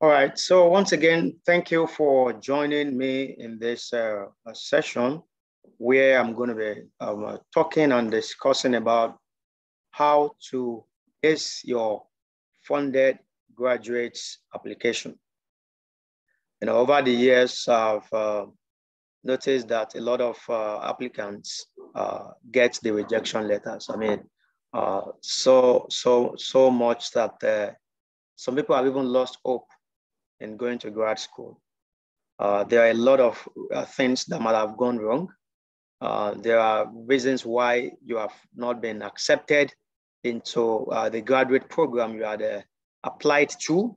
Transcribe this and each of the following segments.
All right. So once again, thank you for joining me in this session where I'm going to be talking and discussing about how to ace your funded graduates application. Over the years, I've noticed that a lot of applicants get the rejection letters. I mean, so much that some people have even lost hope in going to grad school. There are a lot of things that might have gone wrong. There are reasons why you have not been accepted into the graduate program you had applied to.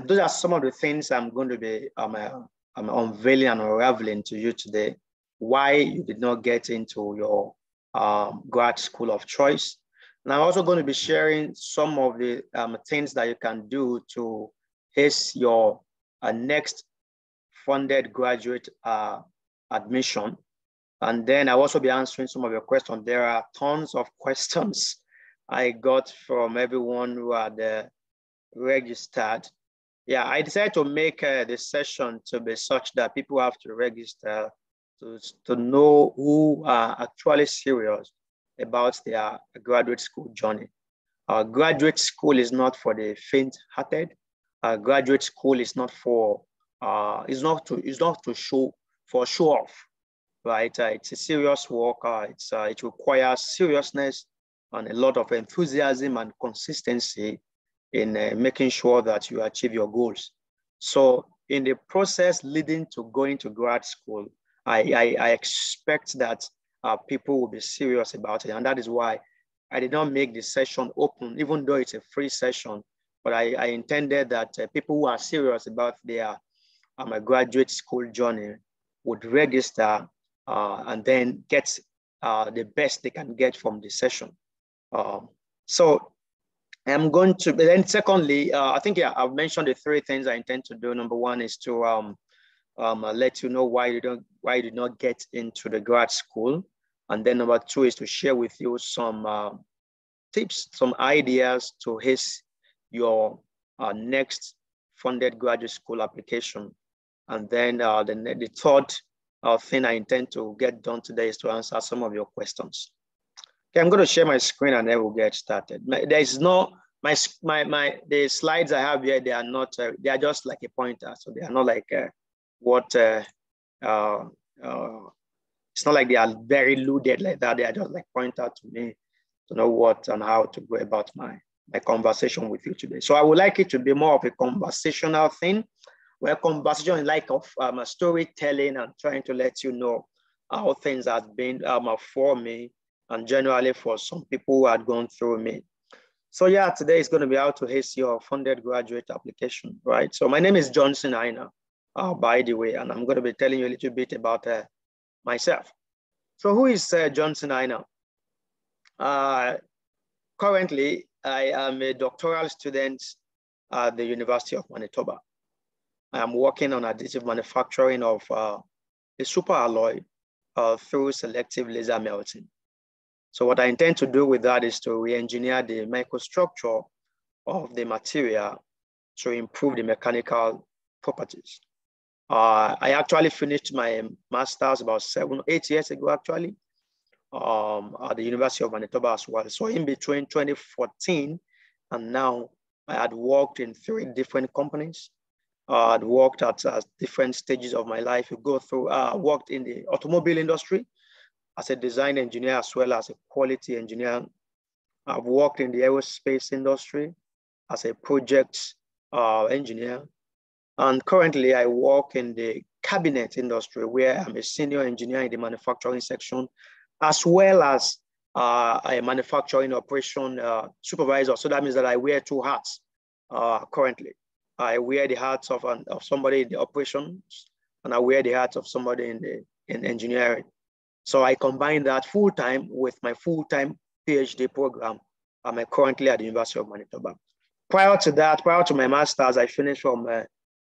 Those are some of the things I'm going to be unveiling and unraveling to you today. Why you did not get into your grad school of choice. And I'm also going to be sharing some of the things that you can do to ace your next funded graduate admission. And then I'll also be answering some of your questions. There are tons of questions I got from everyone who had registered. Yeah, I decided to make this session to be such that people have to register to know who are actually serious about their graduate school journey. Graduate school is not for the faint-hearted. Graduate school is not for is not to show off, right? It's a serious work. It requires seriousness and a lot of enthusiasm and consistency in making sure that you achieve your goals. So in the process leading to going to grad school, I expect that people will be serious about it. And that is why I did not make the session open, even though it's a free session, but I intended that people who are serious about their graduate school journey would register and then get the best they can get from the session. So I'm going to, then secondly, I think I've mentioned the three things I intend to do. Number one is to let you know why you did not get into the grad school. And then number two is to share with you some tips, some ideas to ace your next funded graduate school application. And then the third thing I intend to get done today is to answer some of your questions. Okay, I'm going to share my screen and then we'll get started. There's no, the slides I have here, they are not, they are just like a pointer. So they are not like it's not like they are very loaded like that. They are just like pointer to me to know what and how to go about my conversation with you today. So I would like it to be more of a conversational thing, where conversation is like of storytelling and trying to let you know how things have been for me and generally for some people who had gone through me. So yeah, today is going to be how to ace your funded graduate application, right? So my name is Johnson Aina, by the way, and I'm going to be telling you a little bit about myself. So who is Johnson Aina? Currently, I am a doctoral student at the University of Manitoba. I am working on additive manufacturing of a superalloy through selective laser melting. So what I intend to do with that is to re-engineer the microstructure of the material to improve the mechanical properties. I actually finished my master's about 8 years ago, actually, at the University of Manitoba as well. So in between 2014 and now, I had worked in 3 different companies. I'd worked at different stages of my life. You go through, worked in the automobile industry as a design engineer as well as a quality engineer. I've worked in the aerospace industry as a project engineer. And currently I work in the cabinet industry where I'm a senior engineer in the manufacturing section, as well as a manufacturing operation supervisor. So that means that I wear 2 hats currently. I wear the hats of somebody in the operations, and I wear the hats of somebody in engineering. So I combine that full-time with my full-time PhD program. I'm currently at the University of Manitoba. Prior to that, prior to my master's, I finished from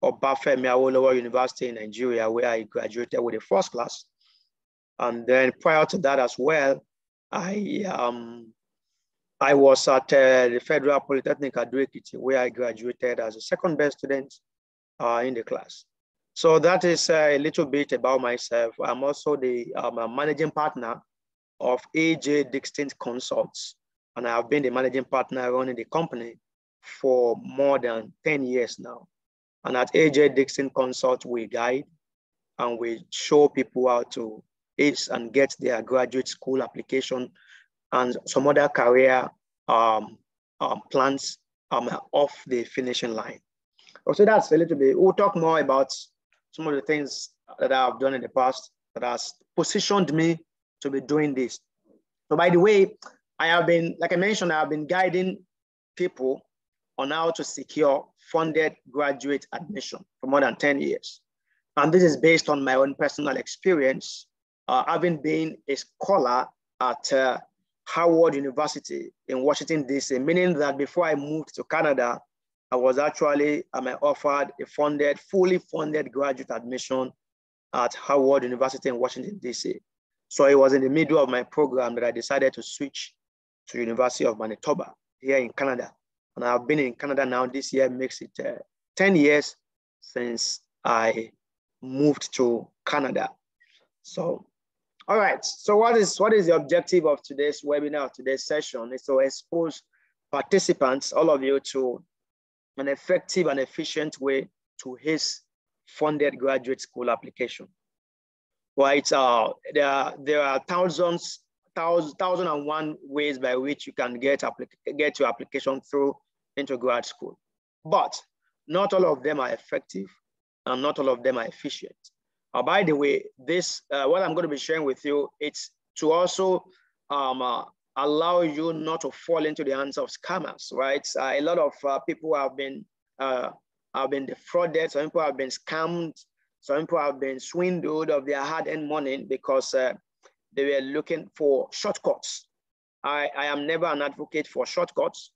Obafemi Awolowo University in Nigeria, where I graduated with a first class. And then prior to that as well, I was at the Federal Polytechnic Ado Ekiti, where I graduated as a second best student in the class. So that is a little bit about myself. I'm also the managing partner of AJ Dixon Consults, and I've been the managing partner running the company for more than 10 years now. And at AJ Dixon Consult, we guide and we show people how to ace and get their graduate school application and some other career plans off the finishing line. So that's a little bit, we'll talk more about some of the things that I've done in the past that has positioned me to be doing this. So by the way, I have been, like I mentioned, I've been guiding people on how to secure funded graduate admission for more than 10 years. And this is based on my own personal experience, having been a scholar at Howard University in Washington, D.C., meaning that before I moved to Canada, I was actually offered a fully funded graduate admission at Howard University in Washington, D.C. So it was in the middle of my program that I decided to switch to University of Manitoba here in Canada. And I've been in Canada now. This year makes it 10 years since I moved to Canada. So, all right. So what is the objective of today's webinar, today's session? Is to expose participants, all of you, to an effective and efficient way to his funded graduate school application. Right? There are 1,001 ways by which you can get your application through into grad school. But not all of them are effective and not all of them are efficient. By the way, this what I'm going to be sharing with you, it's to also allow you not to fall into the hands of scammers, right? A lot of people have been defrauded. Some people have been scammed. Some people have been swindled of their hard-earned money because they were looking for shortcuts. I am never an advocate for shortcuts.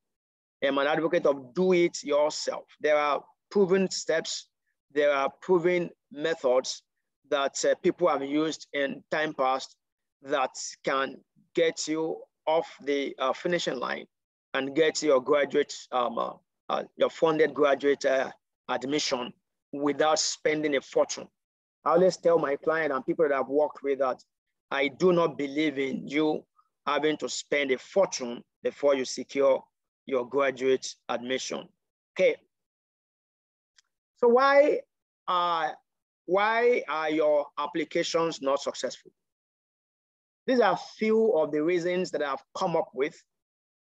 I'm an advocate of do it yourself. There are proven steps. There are proven methods that people have used in time past that can get you off the finishing line and get your graduate, your funded graduate admission without spending a fortune. I always tell my client and people that I've worked with that I do not believe in you having to spend a fortune before you secure your graduate admission. Okay. So why are your applications not successful? These are a few of the reasons that I've come up with.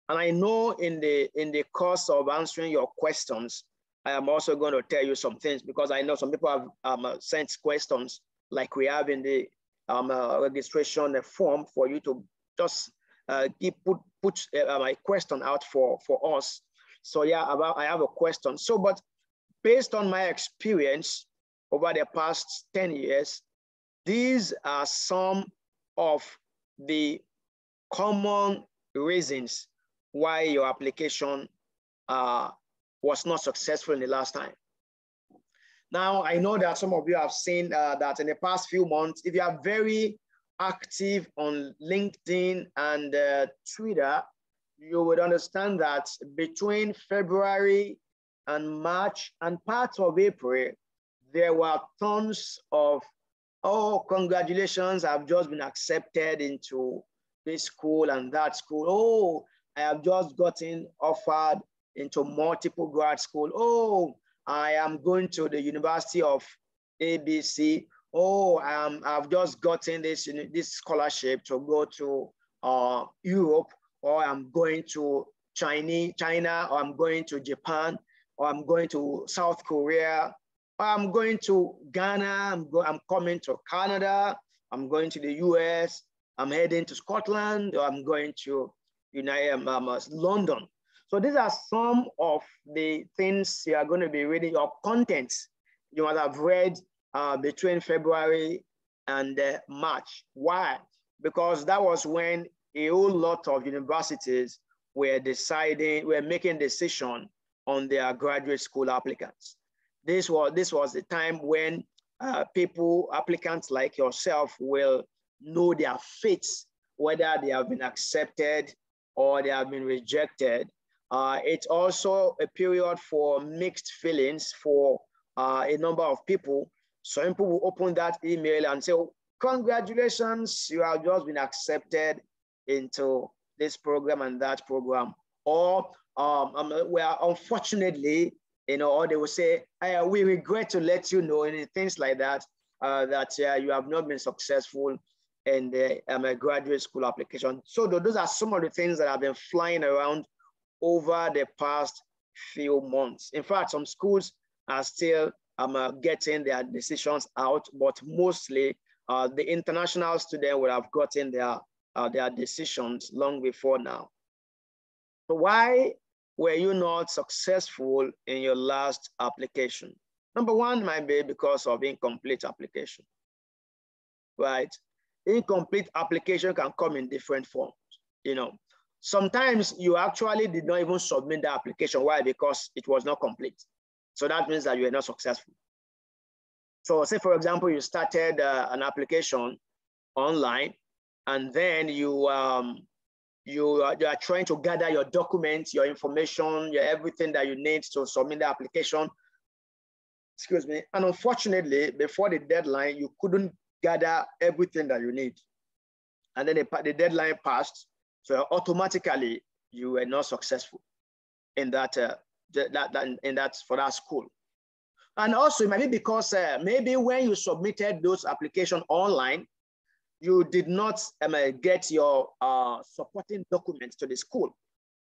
And I know in the course of answering your questions, I am also going to tell you some things because I know some people have sent questions like we have in the registration form for you to just put my question out for us. So yeah, I have a question. So, but based on my experience over the past 10 years, these are some of the common reasons why your application was not successful in the last time. Now, I know that some of you have seen that in the past few months, if you are very active on LinkedIn and Twitter, you would understand that between February and March and parts of April, there were tons of, oh, congratulations, I've just been accepted into this school and that school. Oh, I have just gotten offered into multiple grad school. Oh, I am going to the University of ABC. Oh, I've just gotten this scholarship to go to Europe, or I'm going to China, or I'm going to Japan, or I'm going to South Korea, or I'm going to Ghana, I'm coming to Canada, I'm going to the US, I'm heading to Scotland, or I'm going to London. So these are some of the things you are going to be reading, your content you might have read between February and March. Why? Because that was when a whole lot of universities were making decisions on their graduate school applicants. This was the time when applicants like yourself will know their fates, whether they have been accepted or they have been rejected. It's also a period for mixed feelings for a number of people. Some people will open that email and say, oh, congratulations, you have just been accepted into this program and that program. Or well, unfortunately, or they will say, we regret to let you know, and things like that, that you have not been successful in the graduate school application. So those are some of the things that have been flying around over the past few months. In fact, some schools are still getting their decisions out, but mostly the international student will have gotten their decisions long before now. So why were you not successful in your last application? Number one might be because of incomplete application, right? Incomplete application can come in different forms. Sometimes you actually did not even submit the application. Why? Because it was not complete. So that means that you are not successful. So say, for example, you started an application online, and then you are trying to gather your documents, your information, everything that you need to submit the application. Excuse me. And unfortunately, before the deadline, you couldn't gather everything that you need. And then the deadline passed. So automatically you were not successful in that for that school. And also it might be because maybe when you submitted those applications online, you did not get your supporting documents to the school.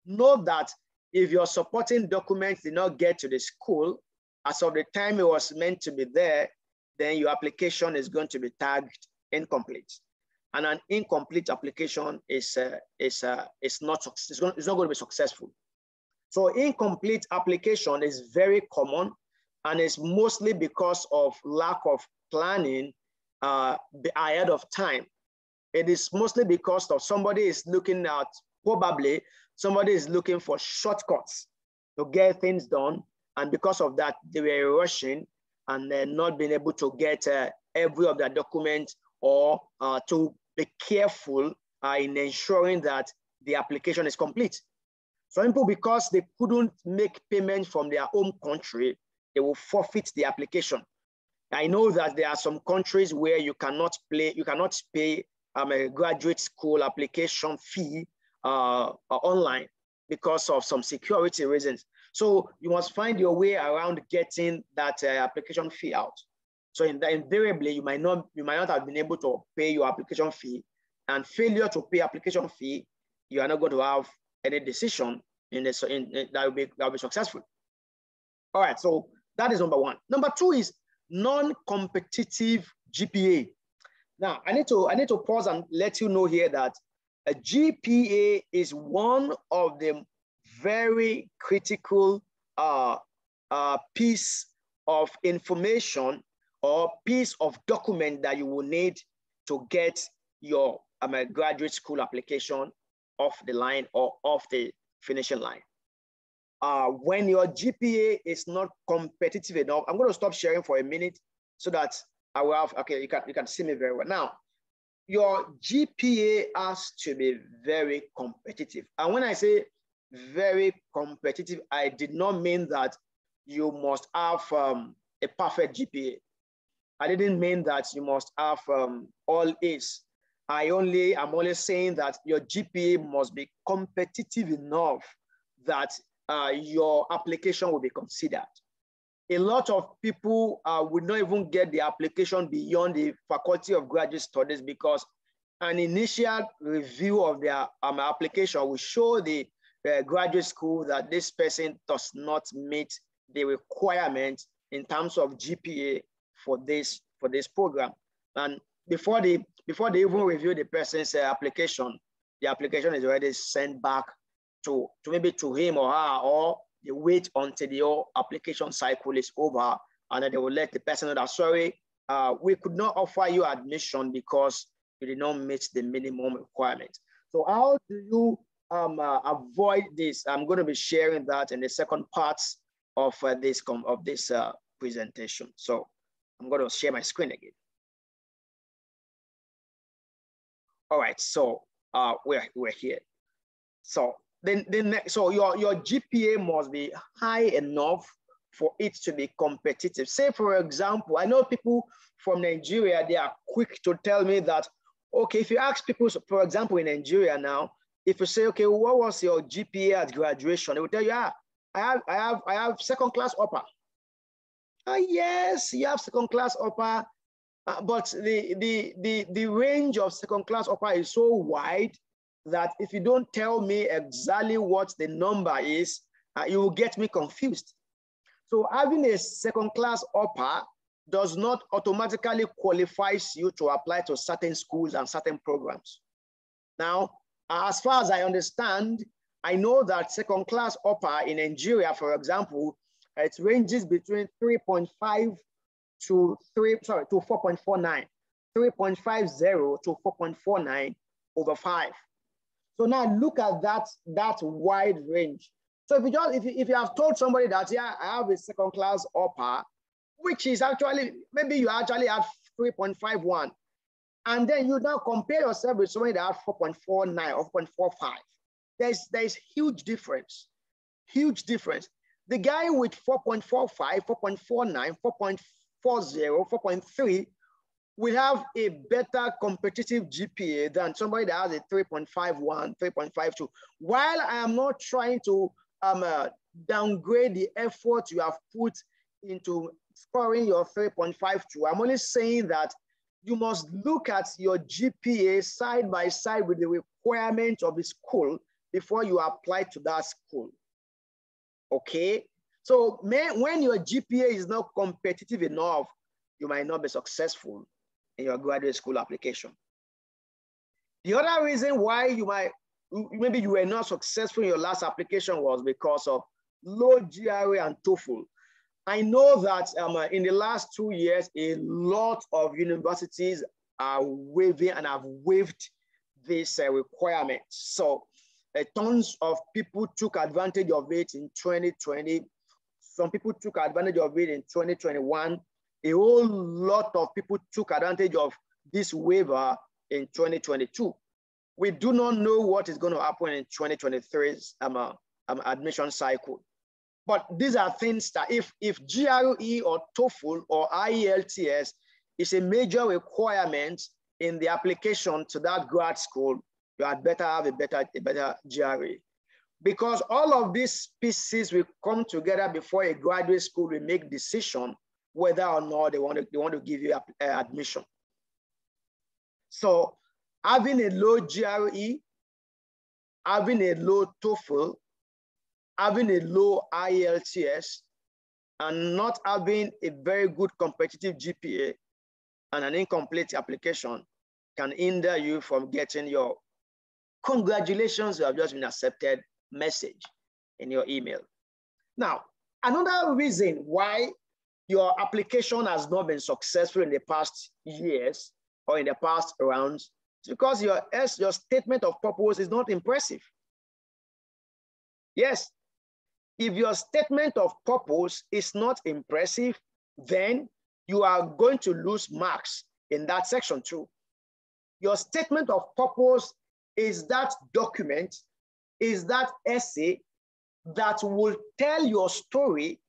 Note that if your supporting documents did not get to the school, as of the time it was meant to be there, then your application is going to be tagged incomplete. And an incomplete application is not going to be successful. So incomplete application is very common, and it's mostly because of lack of planning ahead of time. It is mostly because of somebody is looking for shortcuts to get things done, and because of that, they were rushing and not being able to get every of their documents, or to be careful in ensuring that the application is complete. Some people, because they couldn't make payment from their home country, they will forfeit the application. I know that there are some countries where you cannot pay a graduate school application fee online because of some security reasons. So you must find your way around getting that application fee out. So invariably, you might not have been able to pay your application fee, and failure to pay application fee, you are not going to have any decision that will be successful. All right, so that is number one. Number two is non-competitive GPA. Now, I need to pause and let you know here that a GPA is one of the very critical piece of information or piece of document that you will need to get your graduate school application off the line or off the finishing line. When your GPA is not competitive enough, I'm going to stop sharing for a minute so that I will have, okay, you can see me very well. Now, your GPA has to be very competitive. And when I say very competitive, I did not mean that you must have a perfect GPA. I didn't mean that you must have all A's. I'm only saying that your GPA must be competitive enough that your application will be considered. A lot of people would not even get the application beyond the Faculty of Graduate Studies because an initial review of their application will show the graduate school that this person does not meet the requirement in terms of GPA for this program. And before they even review the person's application, the application is already sent back to maybe to him or her, or they wait until the application cycle is over, and then they will let the person know that, sorry, we could not offer you admission because you did not meet the minimum requirement. So how do you avoid this? I'm going to be sharing that in the second part of this presentation. So I'm going to share my screen again. All right, so we're here. So so your GPA must be high enough for it to be competitive. Say, for example, I know people from Nigeria, they are quick to tell me that, okay, if you ask people, for example, in Nigeria now, if you say, okay, what was your GPA at graduation? They will tell you, I have second class upper. Yes, you have second class upper, but the range of second class upper is so wide that if you don't tell me exactly what the number is, you will get me confused. So having a second class upper does not automatically qualify you to apply to certain schools and certain programs. Now, as far as I understand, I know that second class upper in Nigeria, for example, it ranges between 3.5 to 4.49, 3.50 to 4.49 over 5. So now look at that wide range. So if you have told somebody that, yeah, I have a second class upper, which is actually, maybe you actually have 3.51, and then you now compare yourself with somebody that has 4.49 or 4.45. There's huge difference, huge difference. The guy with 4.45, 4.49, 4.40, 4.3 will have a better competitive GPA than somebody that has a 3.51, 3.52. While I am not trying to downgrade the effort you have put into scoring your 3.52, I'm only saying that you must look at your GPA side by side with the requirements of the school before you apply to that school. Okay? So when your GPA is not competitive enough, you might not be successful in your graduate school application. The other reason why maybe you were not successful in your last application was because of low GRE and TOEFL. I know that in the last 2 years, a lot of universities are waiving and have waived this requirement. So tons of people took advantage of it in 2020. Some people took advantage of it in 2021. A whole lot of people took advantage of this waiver in 2022. We do not know what is going to happen in 2023's admission cycle. But these are things that if GRE or TOEFL or IELTS is a major requirement in the application to that grad school, you had better have a better GRE. Because all of these pieces will come together before a graduate school will make decision whether or not they want to give you admission. So having a low GRE, having a low TOEFL, having a low IELTS, and not having a very good competitive GPA and an incomplete application can hinder you from getting your congratulations, you have just been accepted message in your email. Now, another reason why your application has not been successful in the past years or in the past rounds is because your statement of purpose is not impressive. Yes, if your statement of purpose is not impressive, then you are going to lose marks in that section too. Your statement of purpose is that document, is that essay that will tell your story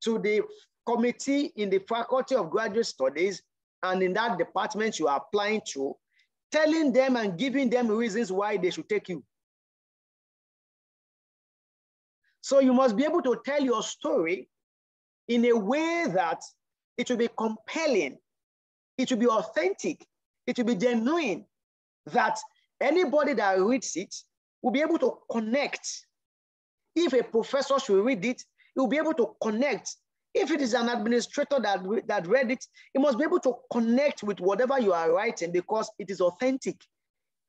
to the committee in the Faculty of Graduate Studies and in that department you are applying to, telling them and giving them reasons why they should take you. So you must be able to tell your story in a way that it will be compelling, it will be authentic, it will be genuine, that anybody that reads it will be able to connect. If a professor should read it, he will be able to connect. If it is an administrator that read it, he must be able to connect with whatever you are writing because it is authentic.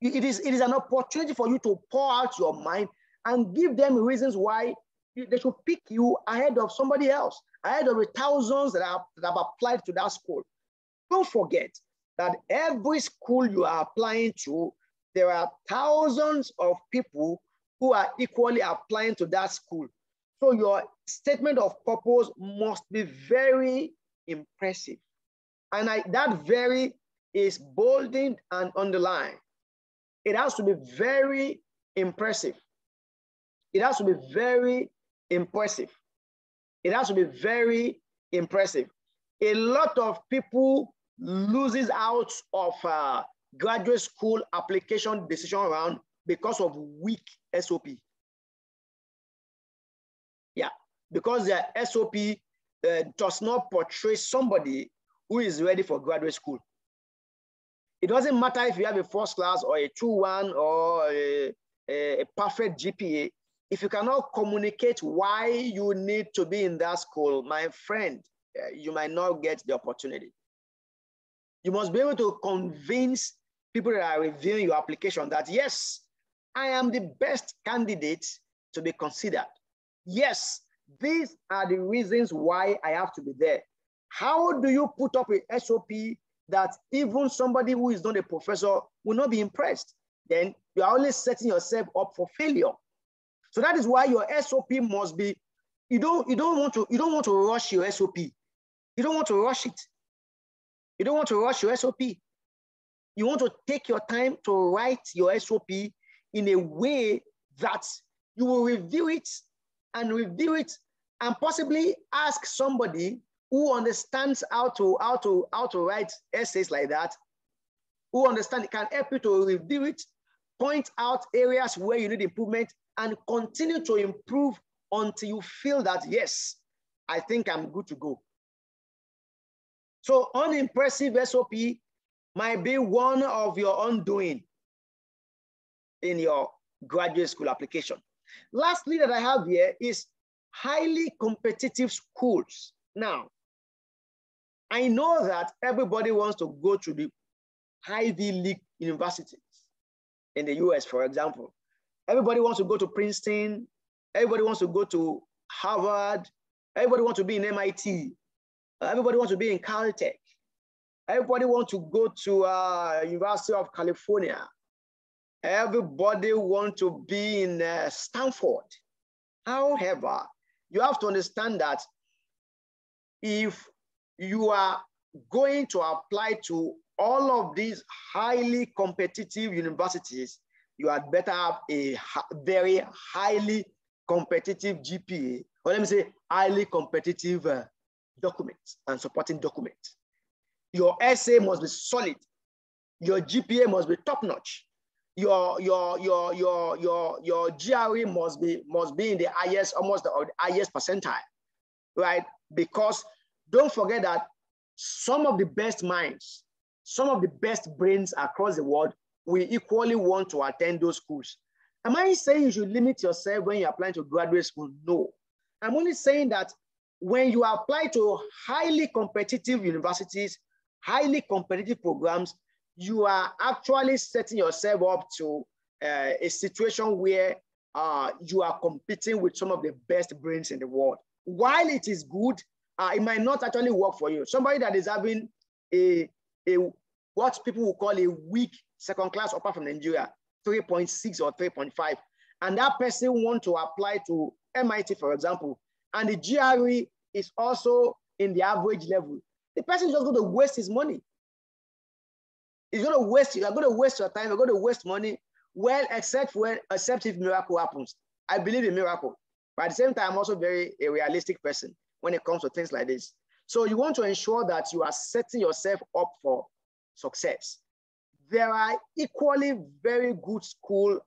It is an opportunity for you to pour out your mind and give them reasons why they should pick you ahead of somebody else, ahead of the thousands that have applied to that school. Don't forget that every school you are applying to, there are thousands of people who are equally applying to that school. So your statement of purpose must be very impressive. And that very is bolded and underlined. It has to be very impressive. It has to be very impressive. It has to be very impressive. A lot of people loses out of graduate school application decision round because of weak SOP. Yeah, because their SOP does not portray somebody who is ready for graduate school. It doesn't matter if you have a first class or a 2-1 or a perfect GPA. If you cannot communicate why you need to be in that school, my friend, you might not get the opportunity. You must be able to convince people that are reviewing your application that, yes, I am the best candidate to be considered. Yes, these are the reasons why I have to be there. How do you put up a SOP that even somebody who is not a professor will not be impressed? Then you are only setting yourself up for failure. So that is why your SOP must be, you don't want to rush your SOP. You don't want to rush it. You don't want to rush your SOP. You want to take your time to write your SOP in a way that you will review it and possibly ask somebody who understands how to write essays like that, who understand it, can help you to review it, point out areas where you need improvement, and continue to improve until you feel that, yes, I think I'm good to go. So unimpressive SOP might be one of your undoing in your graduate school application. Lastly that I have here is highly competitive schools. Now, I know that everybody wants to go to the Ivy League universities in the US, for example. Everybody wants to go to Princeton. Everybody wants to go to Harvard. Everybody wants to be in MIT. Everybody wants to be in Caltech. Everybody wants to go to University of California. Everybody wants to be in Stanford. However, you have to understand that if you are going to apply to all of these highly competitive universities, you had better have a very highly competitive GPA, or let me say highly competitive documents and supporting documents. Your essay must be solid. Your GPA must be top notch. Your GRE must be in the highest, almost the highest percentile, right? Because don't forget that some of the best minds, some of the best brains across the world will equally want to attend those schools. Am I saying you should limit yourself when you're applying to graduate school? No. I'm only saying that when you apply to highly competitive universities, highly competitive programs, you are actually setting yourself up to a situation where you are competing with some of the best brains in the world. While it is good, it might not actually work for you. Somebody that is having what people will call a weak second class upper from Nigeria, 3.6 or 3.5, and that person wants to apply to MIT, for example, and the GRE is also in the average level, the person is just going to waste his money. You're going to waste your time, you're going to waste money, well, except if miracle happens. I believe in miracle. But at the same time, I'm also a realistic person when it comes to things like this. So you want to ensure that you are setting yourself up for success. There are equally very good schools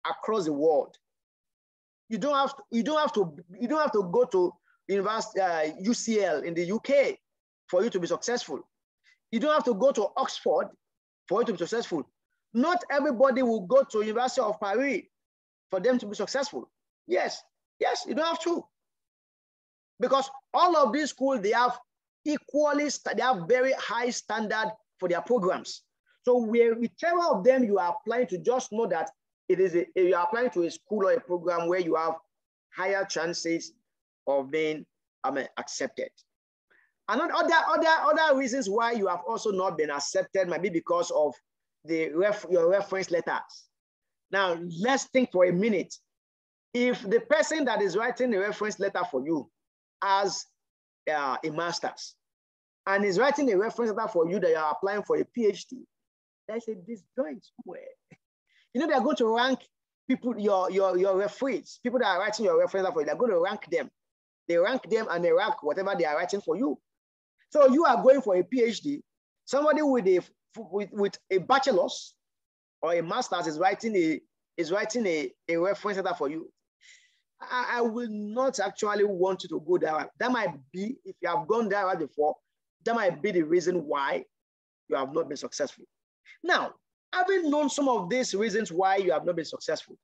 across the world. You don't have to go to University UCL in the UK for you to be successful. You don't have to go to Oxford for you to be successful. Not everybody will go to University of Paris for them to be successful. Yes, you don't have to. Because all of these schools, they have very high standard for their programs. So whichever of them you are applying to, just know that you are applying to a school or a program where you have higher chances of being accepted. And other reasons why you have also not been accepted might be because of your reference letters. Now, let's think for a minute. If the person that is writing the reference letter for you has a master's and is writing a reference letter for you that you are applying for a PhD, there's a disjoint somewhere. You know, they're going to rank people, your referees, people that are writing your reference letter for you, they're going to rank them They rank them and they rank whatever they are writing for you. So you are going for a PhD. Somebody with a bachelor's or a master's is writing a reference letter for you. I will not actually want you to go that way. That might be, if you have gone that way before, that might be the reason why you have not been successful. Now, having known some of these reasons why you have not been successful,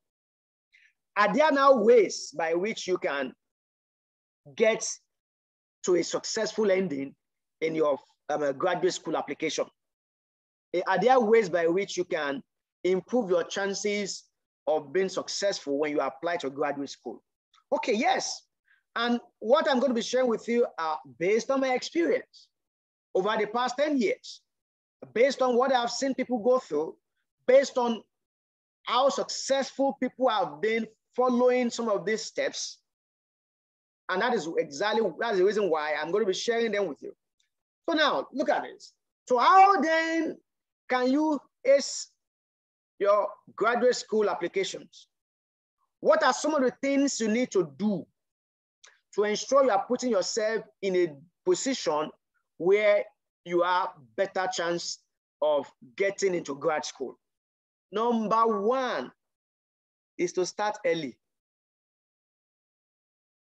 are there now ways by which you can get to a successful ending in your graduate school application? Are there ways by which you can improve your chances of being successful when you apply to graduate school? Okay, yes. And what I'm going to be sharing with you are based on my experience over the past 10 years, based on what I've seen people go through, based on how successful people have been following some of these steps. And that's the reason why I'm going to be sharing them with you. So now, look at this. So how then can you ace your graduate school applications? What are some of the things you need to do to ensure you are putting yourself in a position where you have better chance of getting into grad school? Number one is to start early.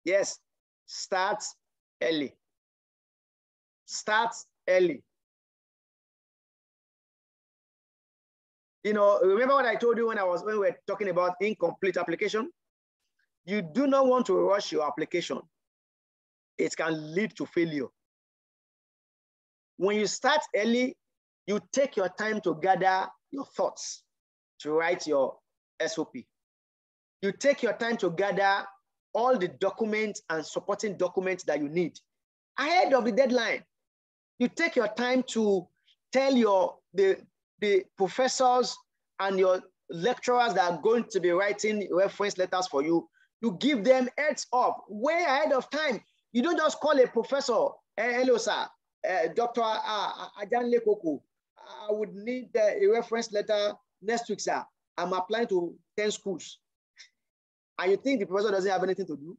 Yes, start early. Start early. You know, remember what I told you when we were talking about incomplete application? You do not want to rush your application. It can lead to failure. When you start early, you take your time to gather your thoughts, to write your SOP. You take your time to gather all the documents and supporting documents that you need ahead of the deadline. You take your time to tell the professors and your lecturers that are going to be writing reference letters for you. You give them heads up way ahead of time. You don't just call a professor, hello, sir, Dr. Ajanle Koko, I would need a reference letter next week, sir. I'm applying to 10 schools. And you think the professor doesn't have anything to do?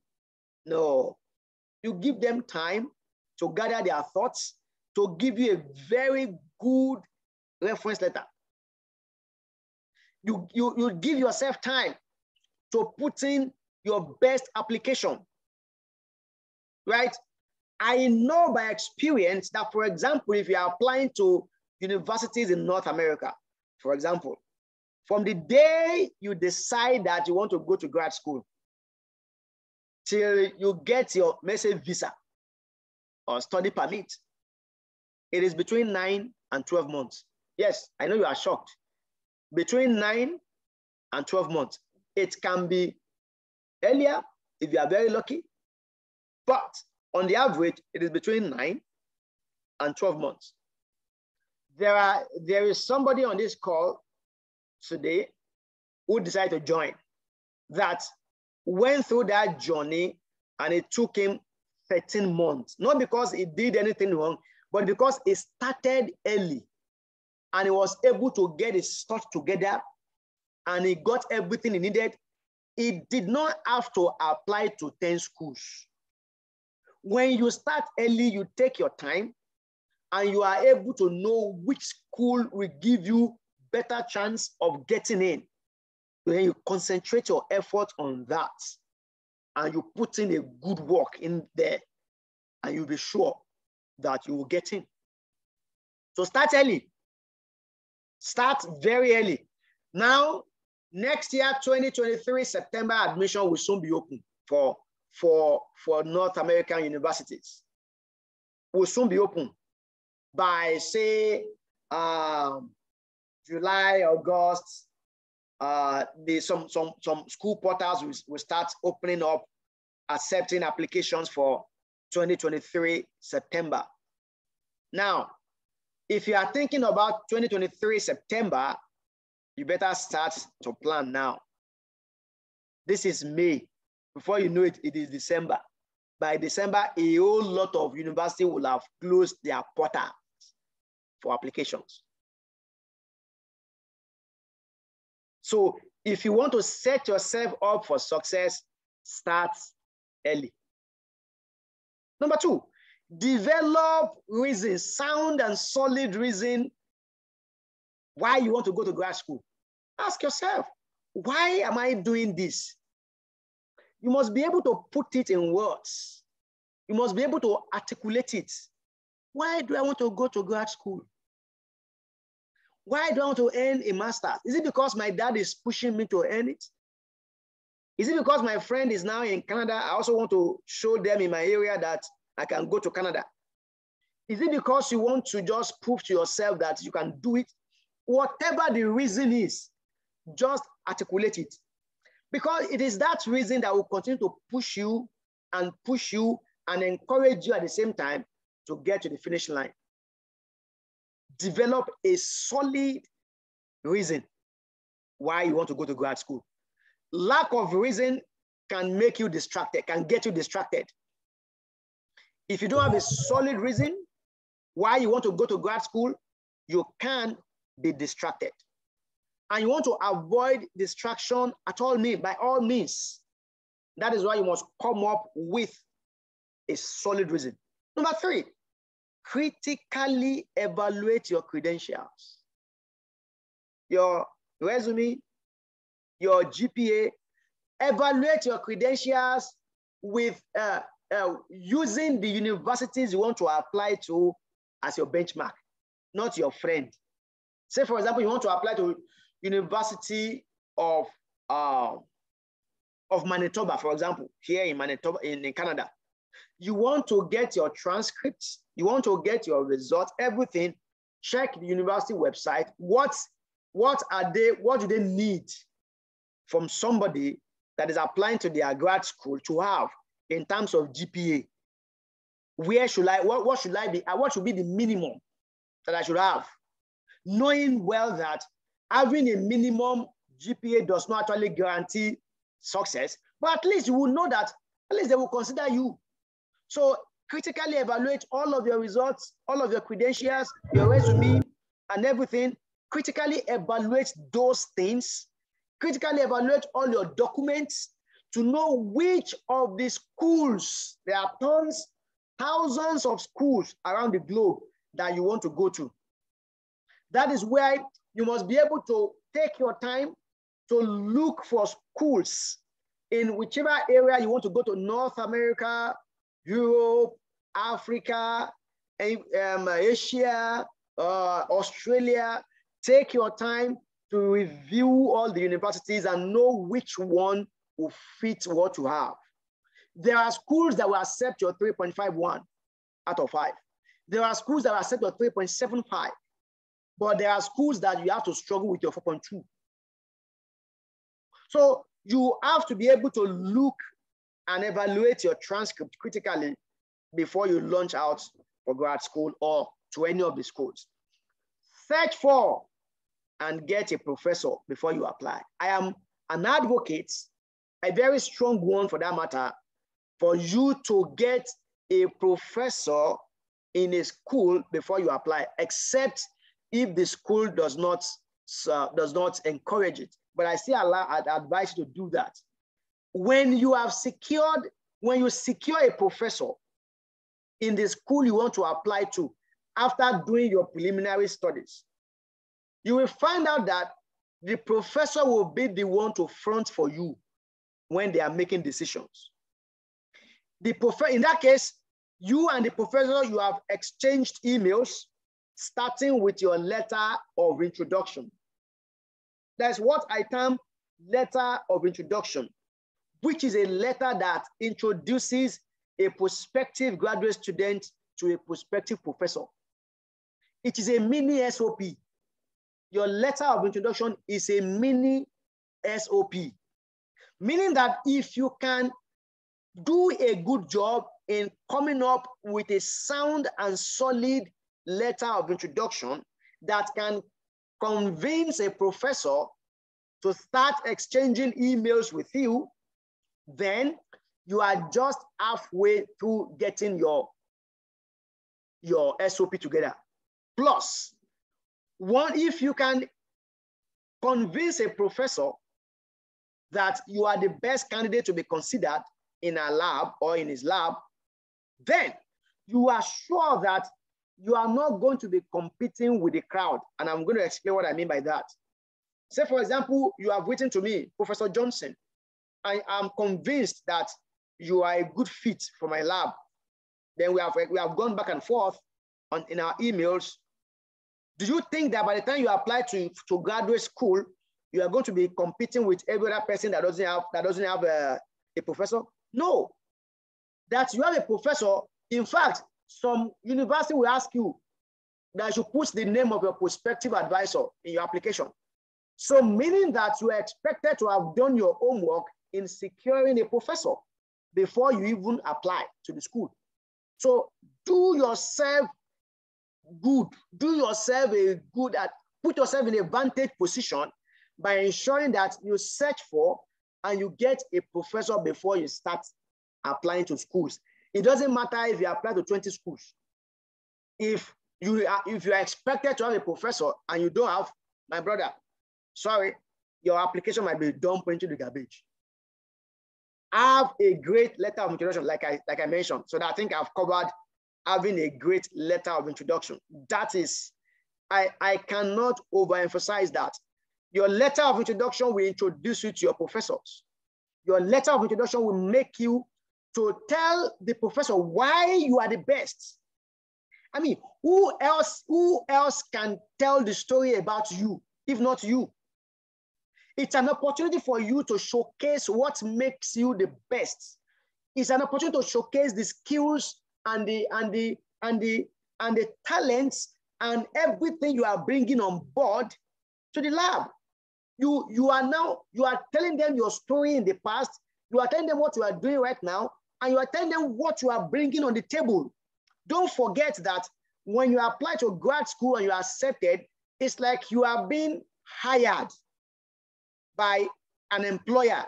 No. You give them time to gather their thoughts, to give you a very good reference letter. You give yourself time to put in your best application, right? I know by experience that, for example, if you are applying to universities in North America, for example, from the day you decide that you want to go to grad school till you get your message visa or study permit, it is between 9 and 12 months. Yes, I know you are shocked. Between 9 and 12 months. It can be earlier if you are very lucky, but on the average, it is between 9 and 12 months. There is somebody on this call today who decided to join that went through that journey and it took him 13 months, not because he did anything wrong, but because he started early and he was able to get his stuff together and he got everything he needed. He did not have to apply to 10 schools. When you start early, you take your time and you are able to know which school will give you better chance of getting in. Then you concentrate your effort on that and you put in a good work in there and you'll be sure that you will get in. So start early. Start very early. Now, next year, 2023, September, admission will soon be open for North American universities. Will soon be open by, say, July, August. Some school portals will start opening up, accepting applications for 2023 September. Now, if you are thinking about 2023 September, you better start to plan now. This is May. Before you know it, it is December. By December, a whole lot of universities will have closed their portals for applications. So if you want to set yourself up for success, start early. Number two, develop reason, sound and solid reason why you want to go to grad school. Ask yourself, why am I doing this? You must be able to put it in words. You must be able to articulate it. Why do I want to go to grad school? Why do I want to earn a master's? Is it because my dad is pushing me to earn it? Is it because my friend is now in Canada? I also want to show them in my area that I can go to Canada. Is it because you want to just prove to yourself that you can do it? Whatever the reason is, just articulate it. Because it is that reason that will continue to push you and encourage you at the same time to get to the finish line. Develop a solid reason why you want to go to grad school. Lack of reason can make you distracted, can get you distracted. If you don't have a solid reason why you want to go to grad school, you can be distracted. And you want to avoid distraction at all means, by all means. That is why you must come up with a solid reason. Number three, critically evaluate your credentials. Your resume, your GPA, evaluate your credentials with using the universities you want to apply to as your benchmark, not your friend. Say, for example, you want to apply to University of Manitoba, for example, here in Manitoba, in Canada. You want to get your transcripts, you want to get your results, everything. Check the university website. What do they need from somebody that is applying to their grad school to have in terms of GPA? What should be the minimum that I should have? Knowing well that having a minimum GPA does not actually guarantee success, but at least you will know that at least they will consider you. So critically evaluate all of your results, all of your credentials, your resume, and everything. Critically evaluate those things. Critically evaluate all your documents to know which of the schools, there are thousands of schools around the globe that you want to go to. That is where you must be able to take your time to look for schools in whichever area you want to go to, North America, Europe, Africa, Asia, Australia. Take your time to review all the universities and know which one will fit what you have. There are schools that will accept your 3.51 out of 5. There are schools that will accept your 3.75. But there are schools that you have to struggle with your 4.2. So you have to be able to look and evaluate your transcript critically before you launch out for grad school or to any of the schools. Search for and get a professor before you apply. I am an advocate, a very strong one for that matter, for you to get a professor in a school before you apply, except if the school does not encourage it. But I still advise you to do that. When you secure a professor in the school you want to apply to after doing your preliminary studies, you will find out that the professor will be the one to front for you when they are making decisions. In that case, you and the professor, you have exchanged emails, starting with your letter of introduction. That's what I term letter of introduction, which is a letter that introduces a prospective graduate student to a prospective professor. It is a mini SOP. Your letter of introduction is a mini SOP, meaning that if you can do a good job in coming up with a sound and solid letter of introduction that can convince a professor to start exchanging emails with you, then you are just halfway through getting your SOP together. Plus, if you can convince a professor that you are the best candidate to be considered in a lab or in his lab, then you are sure that you are not going to be competing with the crowd. And I'm going to explain what I mean by that. Say, for example, you have written to me, Professor Johnson, I am convinced that you are a good fit for my lab. Then we have gone back and forth in our emails. Do you think that by the time you apply to graduate school, you are going to be competing with every other person that doesn't have a professor? No. That you have a professor, in fact, some university will ask you that you put the name of your prospective advisor in your application. So meaning that you are expected to have done your homework in securing a professor before you even apply to the school. So do yourself good, put yourself in a vantage position by ensuring that you search for and you get a professor before you start applying to schools. It doesn't matter if you apply to 20 schools. If you are expected to have a professor and you don't have, my brother, sorry, your application might be dumped into the garbage. Have a great letter of introduction, like I mentioned. So that I think I've covered having a great letter of introduction. That is, I cannot overemphasize that. Your letter of introduction will introduce you to your professors. Your letter of introduction will make you to tell the professor why you are the best. I mean, who else can tell the story about you, if not you? It's an opportunity for you to showcase what makes you the best. It's an opportunity to showcase the skills and the talents and everything you are bringing on board to the lab. You are telling them your story in the past. You are telling them what you are doing right now, and you are telling them what you are bringing on the table. Don't forget that when you apply to grad school and you are accepted, it's like you are being hired by an employer.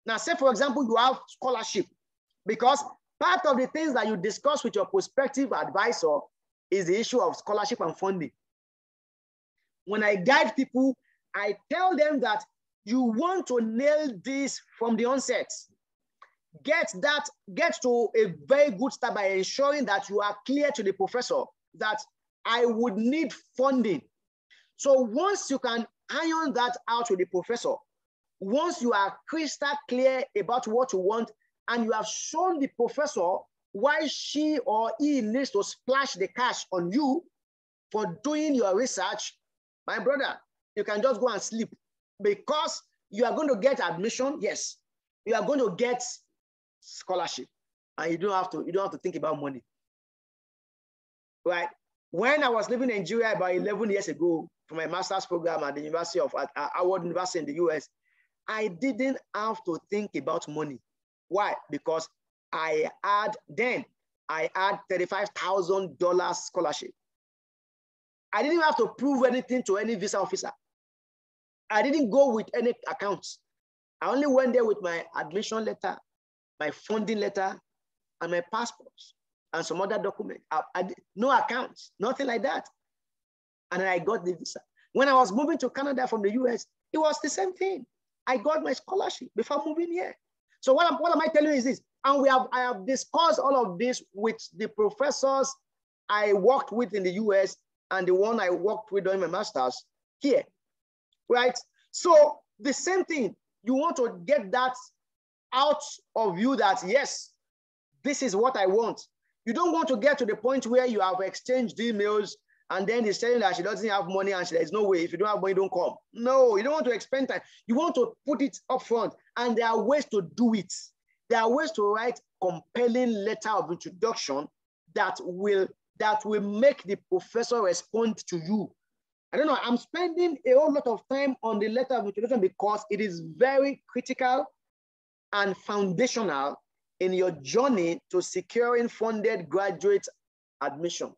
Now, say, for example, you have scholarship, because part of the things that you discuss with your prospective advisor is the issue of scholarship and funding. When I guide people, I tell them that you want to nail this from the onset. Get to a very good start by ensuring that you are clear to the professor that I would need funding. So once you can iron that out with the professor, once you are crystal clear about what you want, and you have shown the professor why she or he needs to splash the cash on you for doing your research, my brother, you can just go and sleep, because you are going to get admission. Yes, you are going to get scholarship, and you don't have to think about money. Right? When I was living in Nigeria about 11 years ago for my master's program at the University of Howard University in the US, I didn't have to think about money. Why? Because I had $35,000 scholarship. I didn't have to prove anything to any visa officer. I didn't go with any accounts. I only went there with my admission letter, my funding letter, and my passports, and some other documents. No accounts, nothing like that. And I got the visa. When I was moving to Canada from the US, it was the same thing. I got my scholarship before moving here. So what am I telling you is this, and I have discussed all of this with the professors I worked with in the US and the one I worked with during my master's here, right? So the same thing, you want to get that out of you that, yes, this is what I want. You don't want to get to the point where you have exchanged emails and then he's telling that she doesn't have money and there's no way, if you don't have money, don't come. No, you don't want to expend time. You want to put it up front, and there are ways to do it. There are ways to write compelling letter of introduction that will make the professor respond to you. I don't know, I'm spending a whole lot of time on the letter of introduction because it is very critical and foundational in your journey to securing funded graduate admissions.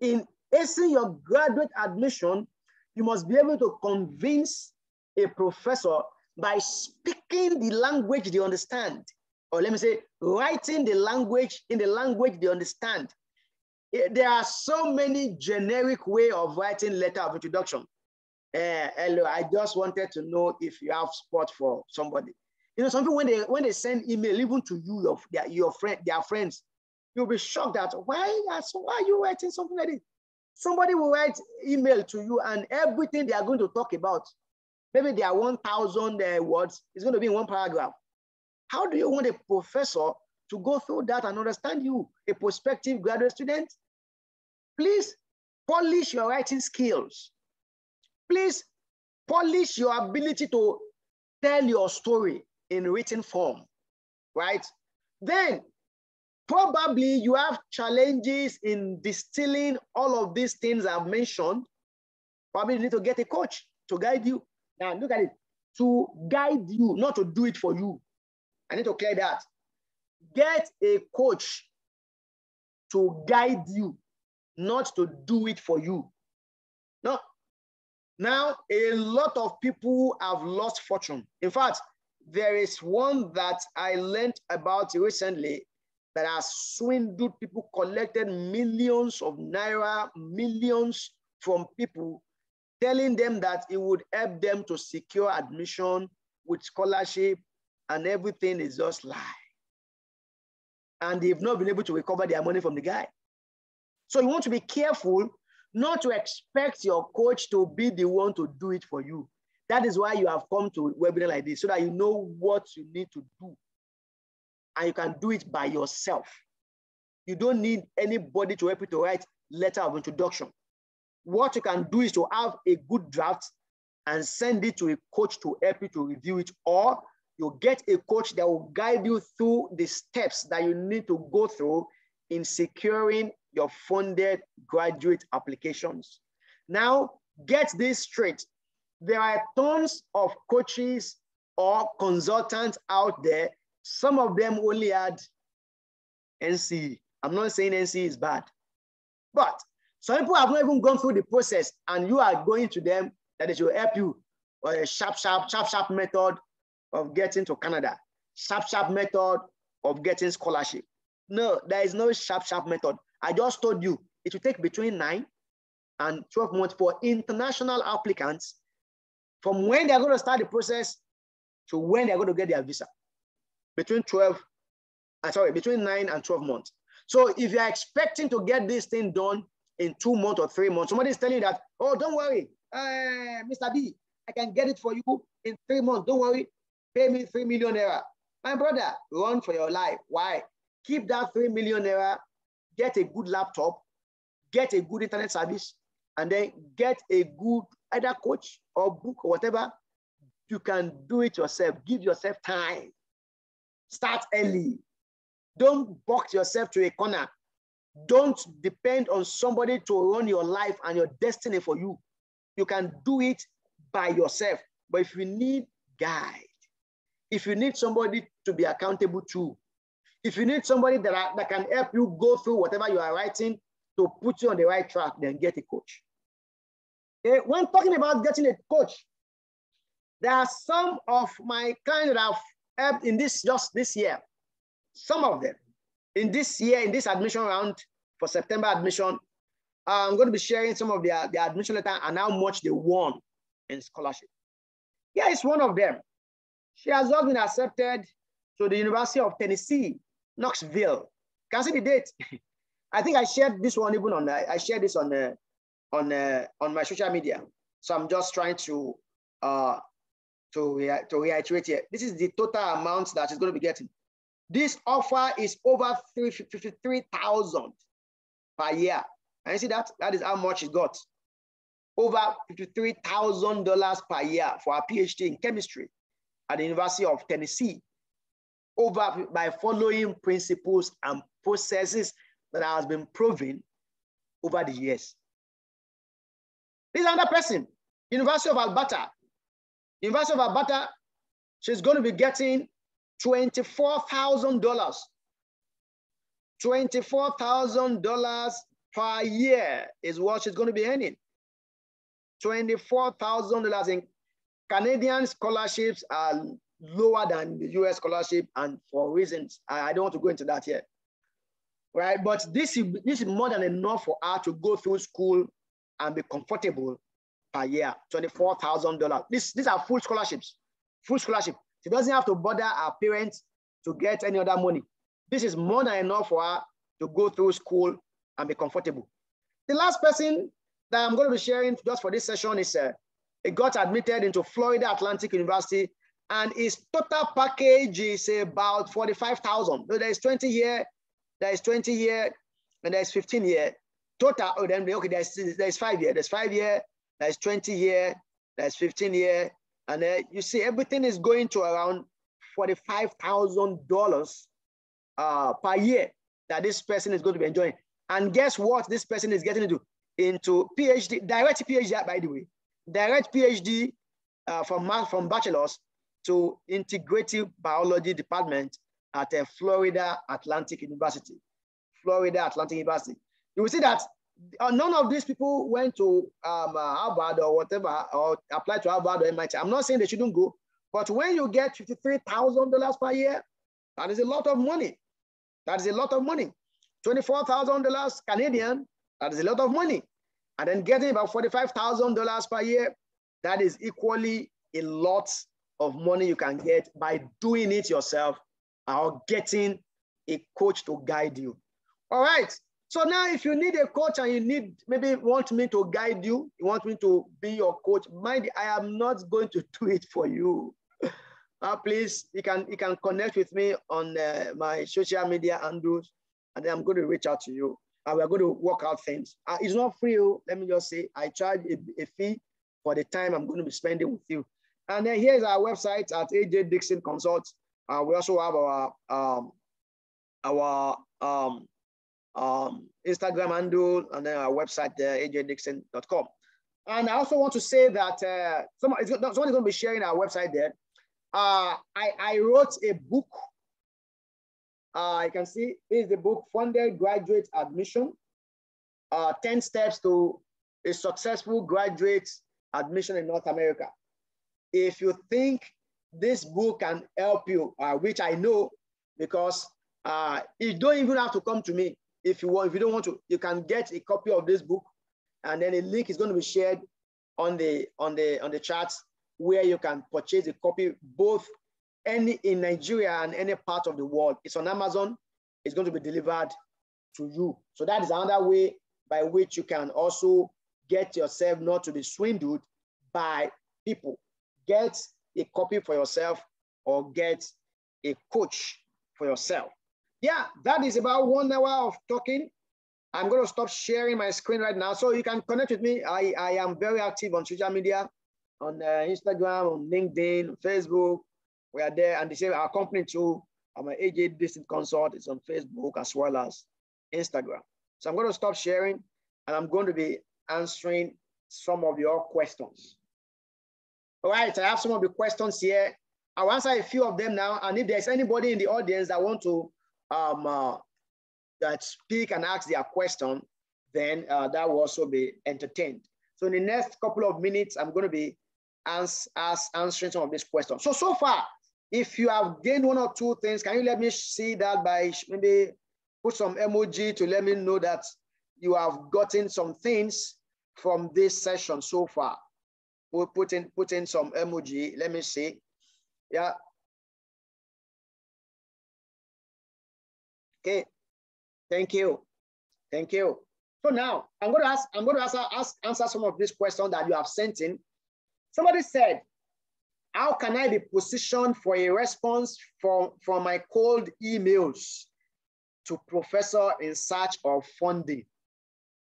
In acing your graduate admission, you must be able to convince a professor by speaking the language they understand, or let me say, writing the language in the language they understand. There are so many generic ways of writing letter of introduction. Hello, I just wanted to know if you have spot for somebody. You know, some people when they send email even to you, their friends, you'll be shocked that why are you writing something like this? Somebody will write email to you and everything they are going to talk about, maybe there are 1,000 words, it's going to be in one paragraph. How do you want a professor to go through that and understand you, a prospective graduate student? Please polish your writing skills. Please polish your ability to tell your story in written form, right? Then probably you have challenges in distilling all of these things I've mentioned. Probably you need to get a coach to guide you. Now look at it, to guide you, not to do it for you. I need to clear that. Get a coach to guide you, not to do it for you. No. Now, a lot of people have lost fortune. In fact, there is one that I learned about recently that has swindled people, collected millions of naira, millions from people, telling them that it would help them to secure admission with scholarship, and everything is just lie. And they've not been able to recover their money from the guy. So you want to be careful not to expect your coach to be the one to do it for you. That is why you have come to a webinar like this, so that you know what you need to do. And you can do it by yourself. You don't need anybody to help you to write letter of introduction. What you can do is to have a good draft and send it to a coach to help you to review it, or you get a coach that will guide you through the steps that you need to go through in securing your funded graduate applications. Now, get this straight. There are tons of coaches or consultants out there. Some of them only had NCE. I'm not saying NCE is bad, but some people have not even gone through the process, and you are going to them that they should help you with a sharp method of getting to Canada, sharp method of getting scholarship. No, there is no sharp method. I just told you it will take between 9 and 12 months for international applicants from when they're going to start the process to when they're going to get their visa. Between 9 and 12 months. So if you're expecting to get this thing done in 2 months or 3 months, somebody's telling you that, oh, don't worry, Mr. B, I can get it for you in 3 months. Don't worry, pay me 3 million naira. My brother, run for your life. Why? Keep that 3 million naira, get a good laptop, get a good internet service, and then get a good either coach or book or whatever. You can do it yourself. Give yourself time. Start early. Don't box yourself to a corner. Don't depend on somebody to run your life and your destiny for you. You can do it by yourself. But if you need guide, if you need somebody to be accountable to, if you need somebody that can help you go through whatever you are writing to put you on the right track, then get a coach. Okay? When talking about getting a coach, there are some of my clients that have helped in just this year. Some of them. In this year, in this admission round for September admission, I'm going to be sharing some of their admission letter and how much they won in scholarship. Here is one of them. She has just been accepted to the University of Tennessee, Knoxville. Can you see the date? I think I shared this one even on I shared this on my social media. So I'm just trying to reiterate here. This is the total amount that she's going to be getting. This offer is over $53,000 per year. And you see that? That is how much it got. Over $53,000 per year for a PhD in chemistry at the University of Tennessee, by following principles and processes that has been proven over the years. This is another person, University of Alberta. University of Alberta, she's going to be getting $24,000. $24,000 per year is what she's going to be earning. $24,000 in Canadian scholarships are lower than the US scholarship, and for reasons I don't want to go into that yet, right? But this is more than enough for her to go through school and be comfortable per year. $24,000. These are full scholarships, full scholarship. She doesn't have to bother her parents to get any other money. This is more than enough for her to go through school and be comfortable. The last person that I'm going to be sharing just for this session is he got admitted into Florida Atlantic University, and his total package is about 45,000. So there is 20 year, there is 20 year, and there is 15 year. Total, oh, then okay, there's 5 year, there's 5 year, there's 20 year, there's 15 year, and you see everything is going to around $45,000 per year that this person is going to be enjoying. And guess what? This person is getting into PhD, direct PhD, by the way, direct PhD from bachelor's to integrative biology department at Florida Atlantic University. Florida Atlantic University. You will see that none of these people went to Harvard or whatever, or applied to Harvard or MIT. I'm not saying they shouldn't go, but when you get $53,000 per year, that is a lot of money. That is a lot of money. $24,000 Canadian, that is a lot of money. And then getting about $45,000 per year, that is equally a lot of money you can get by doing it yourself or getting a coach to guide you. All right. So now if you need a coach and you need, maybe want me to guide you, you want me to be your coach, mind, I am not going to do it for you. Please, you can connect with me on my social media handles, and then I'm going to reach out to you. And we're going to work out things. It's not free. Let me just say, I charge a fee for the time I'm going to be spending with you. And then here's our website at AJ Dixon Consult. We also have our Instagram handle, and then our website there, ajdixon.com. And I also want to say that someone is going to be sharing our website there. I wrote a book. You can see this is the book, Funded Graduate Admission, 10 Steps to a Successful Graduate Admission in North America. If you think this book can help you, which I know, because you don't even have to come to me. If you don't want to, you can get a copy of this book, and then a link is going to be shared on the chat where you can purchase a copy, both in Nigeria and any part of the world. It's on Amazon. It's going to be delivered to you. So that is another way by which you can also get yourself not to be swindled by people. Get a copy for yourself or get a coach for yourself. Yeah, that is about 1 hour of talking. I'm going to stop sharing my screen right now so you can connect with me. I am very active on social media, on Instagram, on LinkedIn, Facebook. We are there, and they say our company too. I'm an AJ Dixon Consult. It's on Facebook as well as Instagram. So I'm going to stop sharing, and I'm going to be answering some of your questions. All right, I have some of the questions here. I'll answer a few of them now, and if there's anybody in the audience that want to that speak and ask their question, then that will also be entertained. So in the next couple of minutes, I'm going to be answering some of these questions. So far, if you have gained 1 or 2 things, can you let me see that by maybe put some emoji to let me know that you have gotten some things from this session so far? We'll put in some emoji. Let me see. Yeah. Okay. Thank you. Thank you. So now I'm going to answer some of these questions that you have sent in. Somebody said, how can I be positioned for a response from my cold emails to professor in search of funding?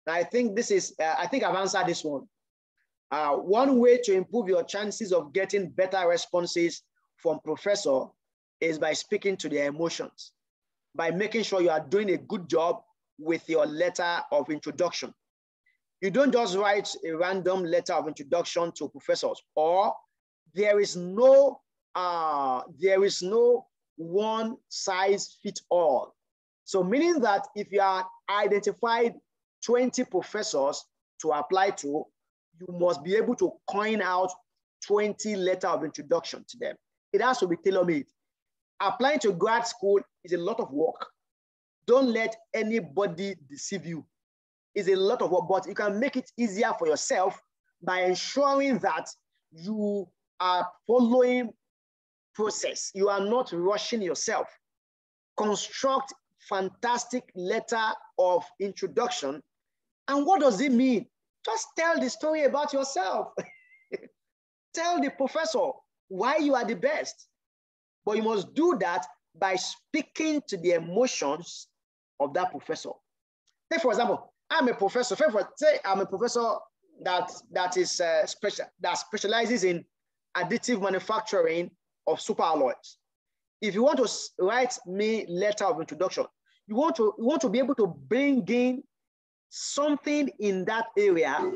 Now, I think this is, I think I've answered this one. One way to improve your chances of getting better responses from professor is by speaking to their emotions, by making sure you are doing a good job with your letter of introduction. You don't just write a random letter of introduction to professors, or there is no one size fits all. So meaning that if you are identified 20 professors to apply to, you must be able to coin out 20 letter of introduction to them. It has to be tailor-made. Applying to grad school is a lot of work. Don't let anybody deceive you. It's a lot of work, but you can make it easier for yourself by ensuring that you are following process. You are not rushing yourself. Construct fantastic letter of introduction. And what does it mean? Just tell the story about yourself. Tell the professor why you are the best. But you must do that by speaking to the emotions of that professor. Take, for example, I'm a professor. Say I'm a professor that specializes in additive manufacturing of superalloys. If you want to write me letter of introduction, you want to be able to bring in something in that area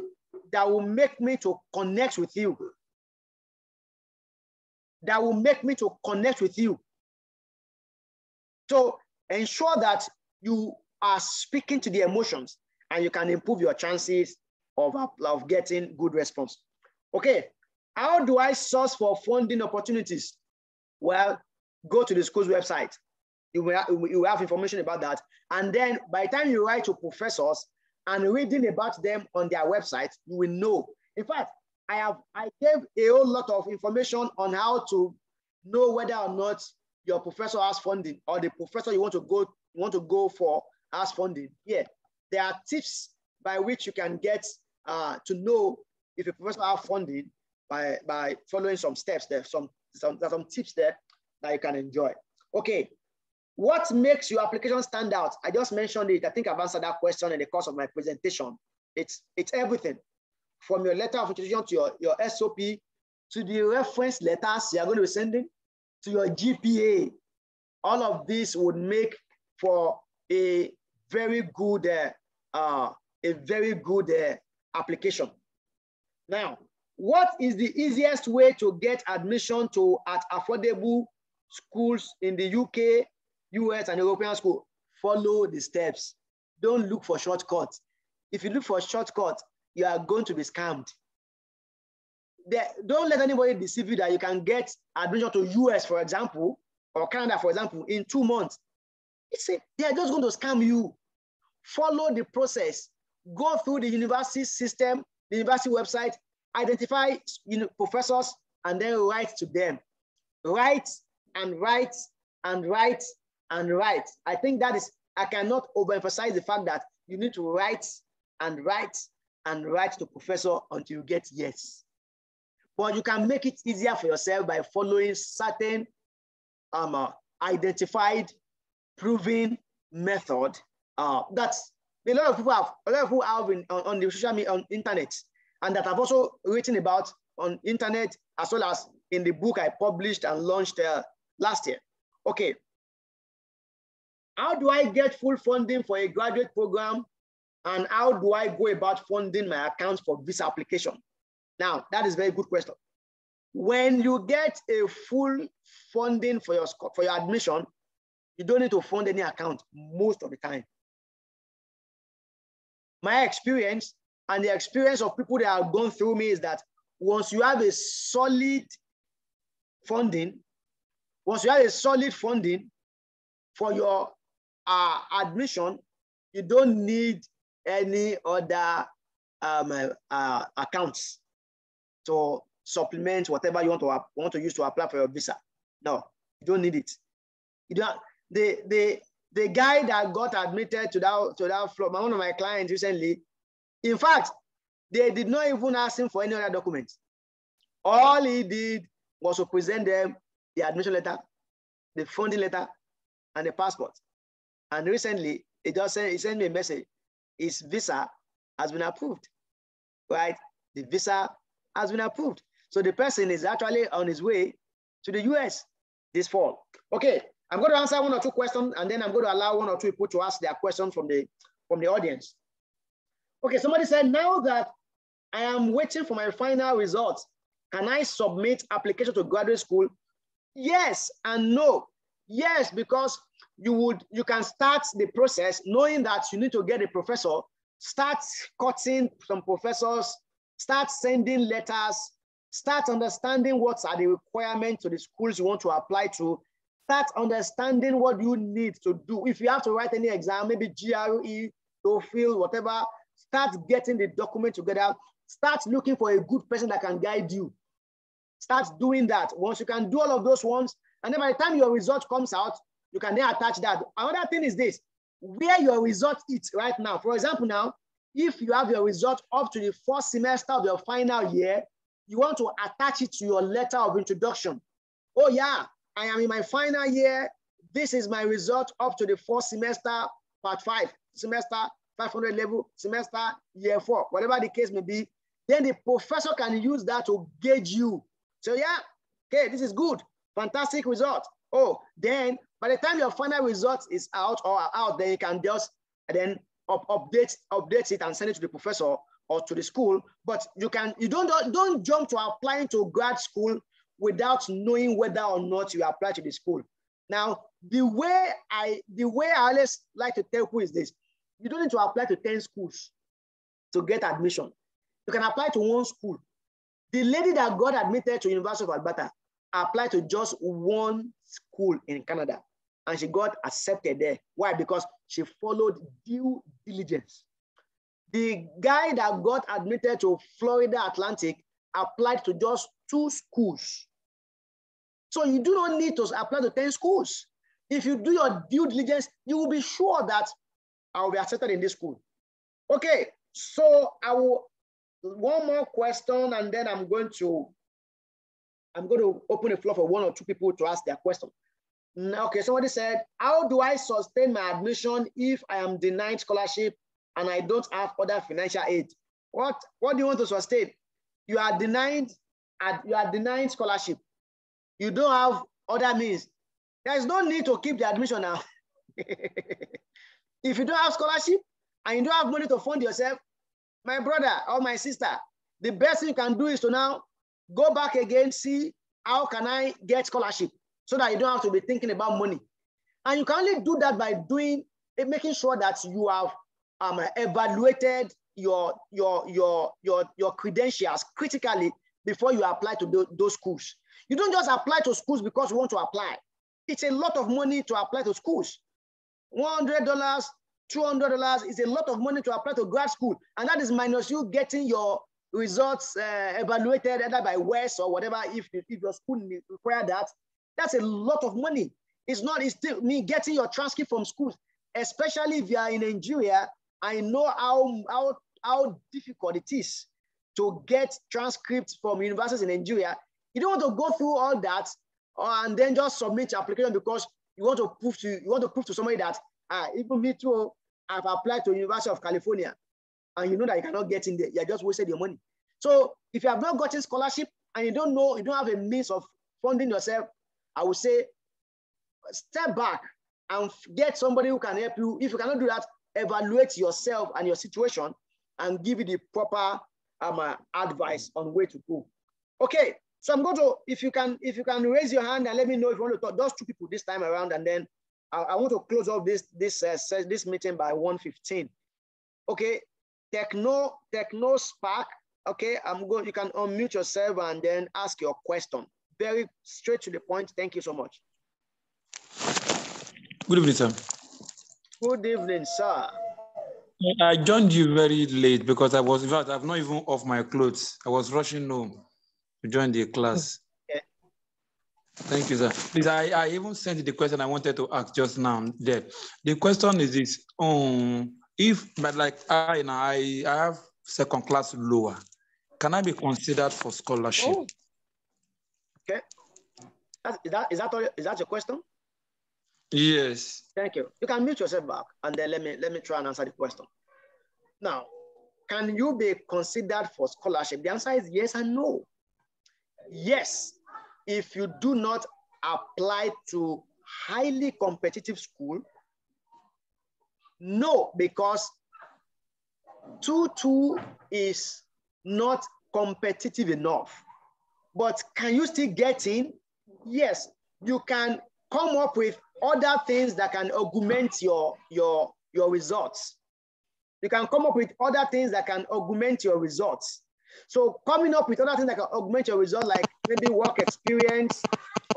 that will make me to connect with you. That will make me to connect with you. So ensure that you are speaking to the emotions, and you can improve your chances of getting good response. Okay, how do I source for funding opportunities? Well, go to the school's website. You will have information about that. And then by the time you write to professors and reading about them on their website, you will know. In fact, I gave a whole lot of information on how to know whether or not your professor has funding, or the professor you want to go for has funding. Yeah, there are tips by which you can get to know if a professor has funding by following some steps there. Some tips there that you can enjoy. Okay, what makes your application stand out? I just mentioned it. I think I've answered that question in the course of my presentation. It's everything, from your letter of introduction to your SOP, to the reference letters you are going to be sending, to your GPA. All of this would make for a very good application. Now, what is the easiest way to get admission at affordable schools in the UK, US, and European school? Follow the steps. Don't look for shortcuts. If you look for shortcuts, you are going to be scammed. Don't let anybody deceive you that you can get admission to US, for example, or Canada, for example, in 2 months. They are just going to scam you. Follow the process. Go through the university system, the university website, identify professors, and then write to them. Write and write and write and write. I think that is, I cannot overemphasize the fact that you need to write and write and write to professor until you get yes. But you can make it easier for yourself by following certain identified, proven method that a lot of people have on the social media, on internet, and that I've also written about on internet, as well as in the book I published and launched last year. Okay, how do I get full funding for a graduate program, and how do I go about funding my account for visa application? Now, that is a very good question. When you get a full funding for your admission, you don't need to fund any account most of the time. My experience and the experience of people that have gone through me is that once you have a solid funding, for your admission, you don't need any other accounts to supplement whatever you want to use to apply for your visa. No, you don't need it. You don't. The guy that got admitted to that floor, one of my clients recently, in fact, they did not even ask him for any other documents. All he did was to present them the admission letter, the funding letter, and the passport. And recently, he sent me a message. His visa has been approved, right? The visa has been approved. So the person is actually on his way to the US this fall. Okay, I'm going to answer 1 or 2 questions, and then I'm going to allow 1 or 2 people to ask their questions from the audience. Okay, somebody said, now that I am waiting for my final results, can I submit application to graduate school? Yes and no. Yes, because you can start the process knowing that you need to get a professor, start cutting some professors, start sending letters, start understanding what are the requirements to the schools you want to apply to, start understanding what you need to do. If you have to write any exam, maybe GRE, TOEFL, whatever, start getting the document together, start looking for a good person that can guide you. start doing that. Once you can do all of those ones, and then by the time your result comes out, you can then attach that. Another thing is this, where your result is right now. For example, now, if you have your result up to the first semester of your final year, you want to attach it to your letter of introduction. Oh yeah, I am in my final year. This is my result up to the first semester, part 5, semester 500 level, semester year 4, whatever the case may be. Then the professor can use that to gauge you. So yeah, okay, this is good, fantastic result. Oh, then by the time your final result is out, then you can just then update it and send it to the professor or to the school. But you don't jump to applying to grad school without knowing whether or not you apply to the school. Now, the way I always like to tell people is this: you don't need to apply to 10 schools to get admission. You can apply to one school. The lady that got admitted to University of Alberta applied to just one school in Canada, and she got accepted there. Why? Because she followed due diligence. The guy that got admitted to Florida Atlantic applied to just 2 schools. So you do not need to apply to 10 schools. If you do your due diligence, you will be sure that I will be accepted in this school. Okay, so one more question, and then I'm going to open the floor for 1 or 2 people to ask their question. Okay, somebody said, how do I sustain my admission if I am denied scholarship and I don't have other financial aid? What do you want to sustain? You are denied scholarship. You don't have other means. There is no need to keep the admission now. If you don't have scholarship and you don't have money to fund yourself, my brother or my sister, the best thing you can do is to now go back again, see how can I get scholarship so that you don't have to be thinking about money. And you can only do that by making sure that you have evaluated your credentials critically before you apply to those schools. You don't just apply to schools because you want to apply. It's a lot of money to apply to schools. $100, $200 is a lot of money to apply to grad school. And that is minus you getting your results evaluated either by WES or whatever, if your school require that. That's a lot of money. It's still me getting your transcript from schools, especially if you are in Nigeria. I know how difficult it is to get transcripts from universities in Nigeria. You don't want to go through all that and then just submit your application because you want to prove to somebody that even me too, I've applied to University of California, and you know that you cannot get in there. You just wasted your money. So if you have not gotten scholarship and you don't have a means of funding yourself, I would say step back and get somebody who can help you. If you cannot do that, evaluate yourself and your situation and give you the proper advice on where to go. Okay, so I'm going to, if you can raise your hand and let me know if you want to talk, those 2 people this time around, and then I want to close off this meeting by 1:15. Okay, Techno Spark. Okay, you can unmute yourself and then ask your question. Very straight to the point. Thank you so much. Good evening, sir. Good evening, sir. I joined you very late because I was, in fact, I've not even off my clothes. I was rushing home to join the class. Okay. Thank you, sir. Please, I even sent the question I wanted to ask just now. There. The question is this: I have 2nd class lower, can I be considered for scholarship? Oh. Okay. Is that your question? Yes. Thank you. You can mute yourself back, and then let me try and answer the question. Now, can you be considered for scholarship? The answer is yes and no. Yes, if you do not apply to highly competitive school. No, because 2-2 is not competitive enough. But can you still get in? Yes, you can come up with other things that can augment your results. You can come up with other things that can augment your results. So coming up with other things that can augment your results, like maybe work experience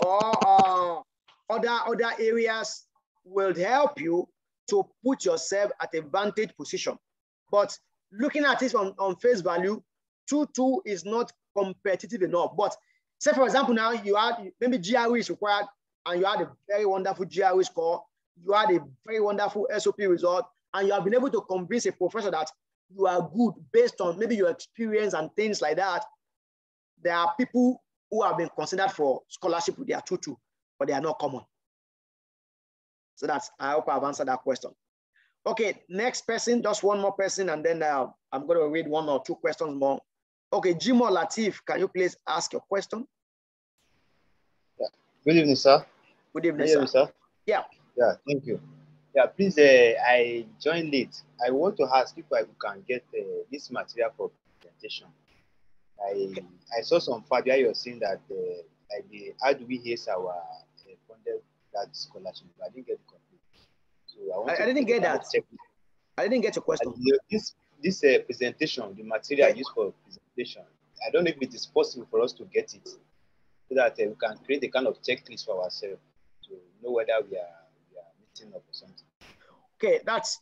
or other areas, will help you to put yourself at a vantage position. But looking at it on face value, 2-2 is not competitive enough. But Say, for example, now you had maybe GRE is required and you had a very wonderful GRE score, you had a very wonderful SOP result, and you have been able to convince a professor that you are good based on maybe your experience and things like that. There are people who have been considered for scholarship with their tutu, but they are not common. So that's, I hope I've answered that question. Okay, next person, just one more person, and then I'm going to read one or two questions more. Okay, Jimo Latif, can you please ask your question? Yeah. Good evening, sir. Good evening, sir. Yeah. Yeah, thank you. Yeah, please, I joined late. I want to ask if I can get this material for presentation. I saw some part where you're saying that how do we ace our funded that scholarship? I didn't get it complete. So I didn't get that. I didn't get your question. This presentation, the material used for presentation, I don't know if it is possible for us to get it so that we can create a kind of checklist for ourselves to know whether we are meeting up or something. Okay, that's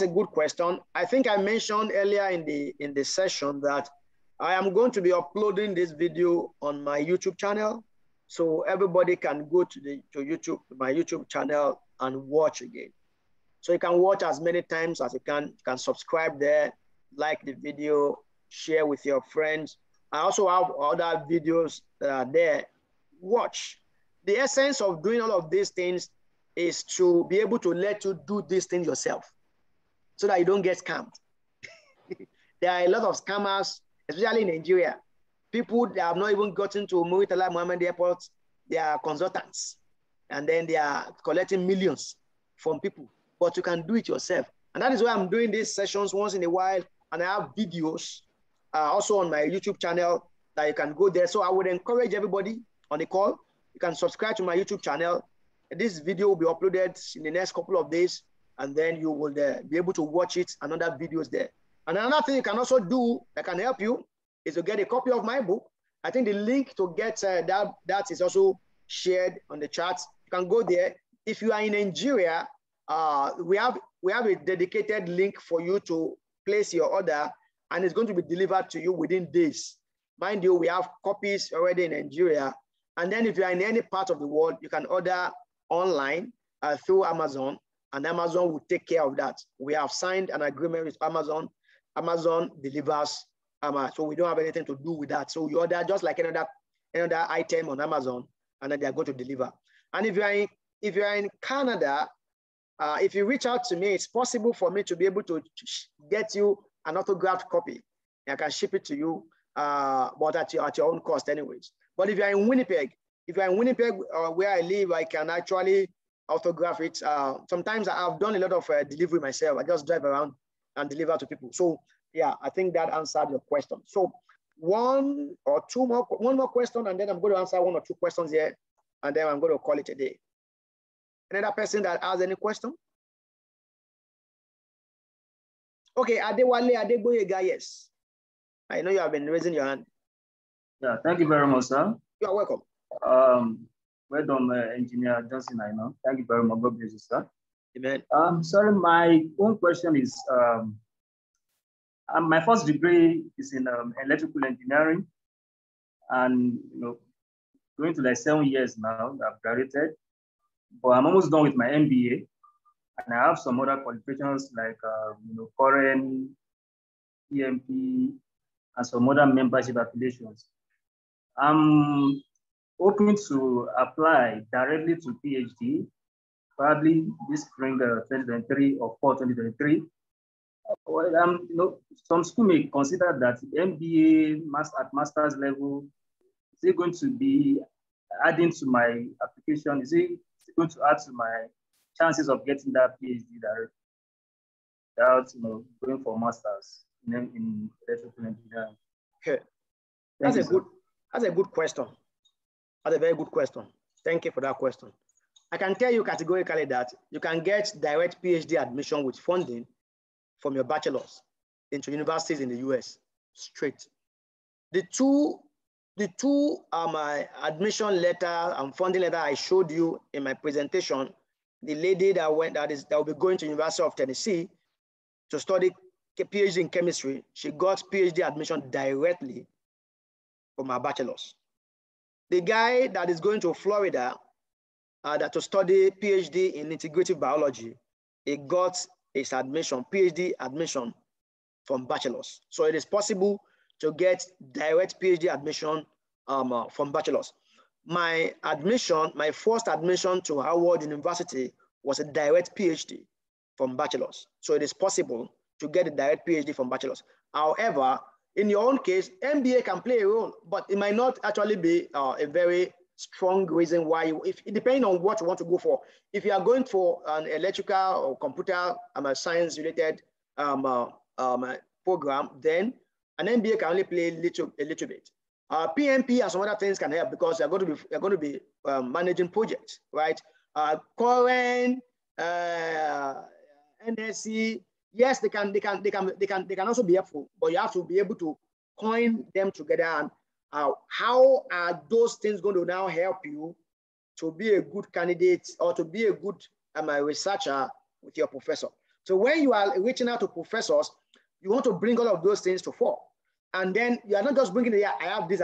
a good question. I think I mentioned earlier in the session that I am going to be uploading this video on my YouTube channel, so everybody can go to my YouTube channel and watch again. So you can watch as many times as you can. You can subscribe there, like the video, share with your friends. I also have other videos that are there. Watch. The essence of doing all of these things is to be able to let you do these things yourself so that you don't get scammed. There are a lot of scammers, especially in Nigeria. People that have not even gotten to Muritala Muhammad Airport, they are consultants, and then they are collecting millions from people. But you can do it yourself. And that is why I'm doing these sessions once in a while, and I have videos also on my YouTube channel that you can go there. So I would encourage everybody on the call, you can subscribe to my YouTube channel. This video will be uploaded in the next couple of days, and then you will be able to watch it and other videos there. And another thing you can also do that can help you is to get a copy of my book. I think the link to get that is also shared on the chat. You can go there. If you are in Nigeria, we have a dedicated link for you to place your order, and it's going to be delivered to you within days. Mind you, we have copies already in Nigeria. And then if you are in any part of the world, you can order online through Amazon, and Amazon will take care of that. We have signed an agreement with Amazon. Amazon delivers, so we don't have anything to do with that. So you order just like another item on Amazon, and then they are going to deliver. And if you are in Canada, if you reach out to me, it's possible for me to be able to get you an autographed copy. I can ship it to you, but at your own cost anyways. But if you're in Winnipeg, where I live, I can actually autograph it. Sometimes I've done a lot of delivery myself. I just drive around and deliver to people. So yeah, I think that answered your question. So one more question, and then I'm going to answer one or two questions here, and then I'm going to call it a day. Another person that has any question? Okay, Adewale Adegboyega, yes. I know you have been raising your hand. Yeah, thank you very much, sir. You are welcome. Well done, Engineer Johnson, I know. Thank you very much. God bless you, sir. Amen. Sorry, my own question is, my first degree is in electrical engineering, and going to like 7 years now, I've graduated, but I'm almost done with my MBA, and I have some other qualifications like current EMP and some other membership affiliations. I'm hoping to apply directly to PhD, probably this spring 2023 or fall 2023. Some school may consider that MBA at master's level, is it going to be adding to my application? Is it going to add to my chances of getting that PhD directly without going for masters in electrical engineering? Okay, that's a good question. That's a very good question. Thank you for that question. I can tell you categorically that you can get direct PhD admission with funding from your bachelor's into universities in the US, straight. The two my admission letter and funding letter I showed you in my presentation, the lady that will be going to University of Tennessee to study PhD in chemistry, she got PhD admission directly from her bachelor's. The guy that is going to Florida that to study PhD in integrative biology, he got his admission, PhD admission from bachelor's. So it is possible to get direct PhD admission from bachelor's. My admission, my first admission to Howard University was a direct PhD from bachelor's. So it is possible to get a direct PhD from bachelor's. However, in your own case, MBA can play a role, but it might not actually be a very strong reason why you, depending on what you want to go for. If you are going for an electrical or computer science related program, then an MBA can only play a little bit. PMP and some other things can help because you're going to be managing projects, right? Current, NSC, yes, they can also be helpful, but you have to be able to coin them together. And how are those things going to now help you to be a good candidate or to be a good researcher with your professor? So when you are reaching out to professors, you want to bring all of those things to fore. And then you are not just bringing it, I have this,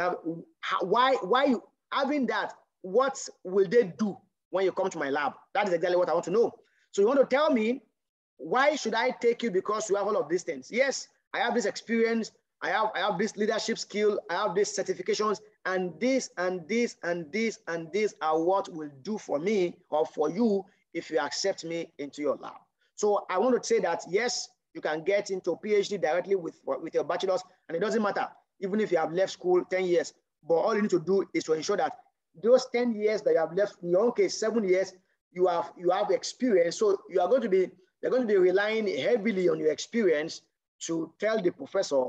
why you having that? What will they do when you come to my lab? That is exactly what I want to know. So you want to tell me, why should I take you because you have all of these things? Yes, I have this experience, I have this leadership skill, I have these certifications, and this and this and this and this are what will do for me or for you if you accept me into your lab. So I want to say that yes, you can get into a PhD directly with your bachelor's, and it doesn't matter, even if you have left school 10 years, but all you need to do is to ensure that those 10 years that you have left, in your own case, 7 years, you have experience. So you're going to be relying heavily on your experience to tell the professor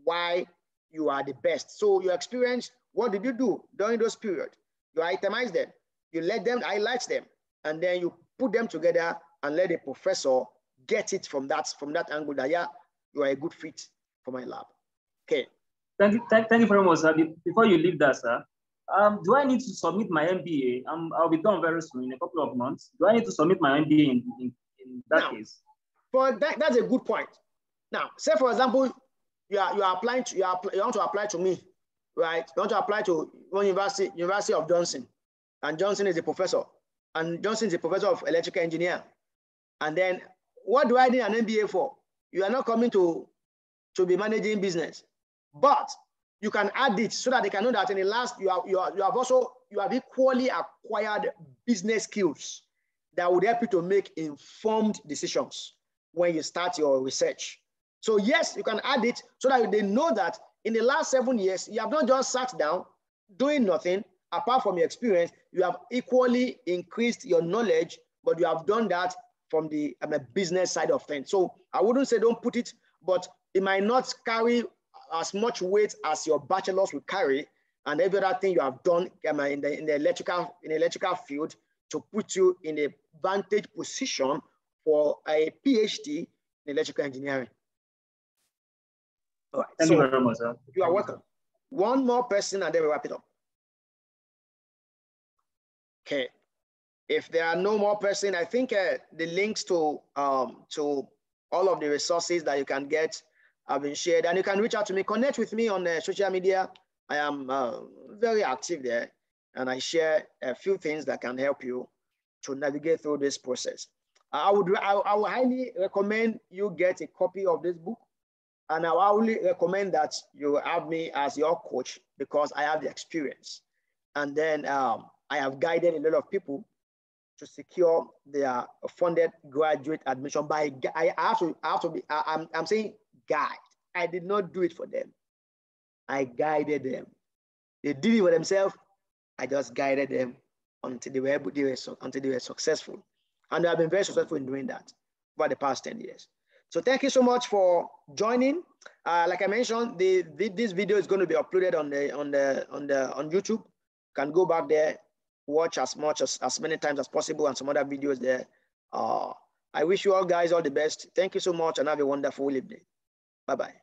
why you are the best. So your experience, what did you do during those periods? You itemize them, you let them highlight them, and then you put them together and let the professor get it from that angle that, yeah, you are a good fit for my lab. Okay. Thank you very much, sir. Before you leave that, sir, do I need to submit my MBA? I'll be done very soon, in a couple of months. Do I need to submit my MBA in that case? For that's a good point. Now, say for example, you want to apply to me, right? You want to apply to one University of Johnson, and Johnson is a professor, and Johnson is a professor of electrical engineer. And then what do I need an MBA for? You are not coming to be managing business, but you can add it so that they can know that in the last you have equally acquired business skills that would help you to make informed decisions when you start your research. So yes, you can add it so that they know that in the last 7 years, you have not just sat down doing nothing apart from your experience. You have equally increased your knowledge, but you have done that from the business side of things. So I wouldn't say don't put it, but it might not carry as much weight as your bachelor's will carry, and every other thing you have done in the electrical field to put you in a vantage position for a PhD in electrical engineering. All right. Thank you very much, sir. You are welcome. One more person and then we wrap it up. Okay. If there are no more person, I think the links to all of the resources that you can get have been shared, and you can reach out to me, connect with me on social media. I am very active there, and I share a few things that can help you to navigate through this process. I would highly recommend you get a copy of this book, and I would highly recommend that you have me as your coach because I have the experience, and then I have guided a lot of people to secure their funded graduate admission by. I'm saying guide. I did not do it for them. I guided them. They did it for themselves. I just guided them until they were successful. And they have been very successful in doing that over the past 10 years. So thank you so much for joining. Like I mentioned, this video is going to be uploaded on YouTube. You can go back there, watch as many times as possible, and some other videos there. I wish you all guys all the best. Thank you so much and have a wonderful evening. Bye-bye.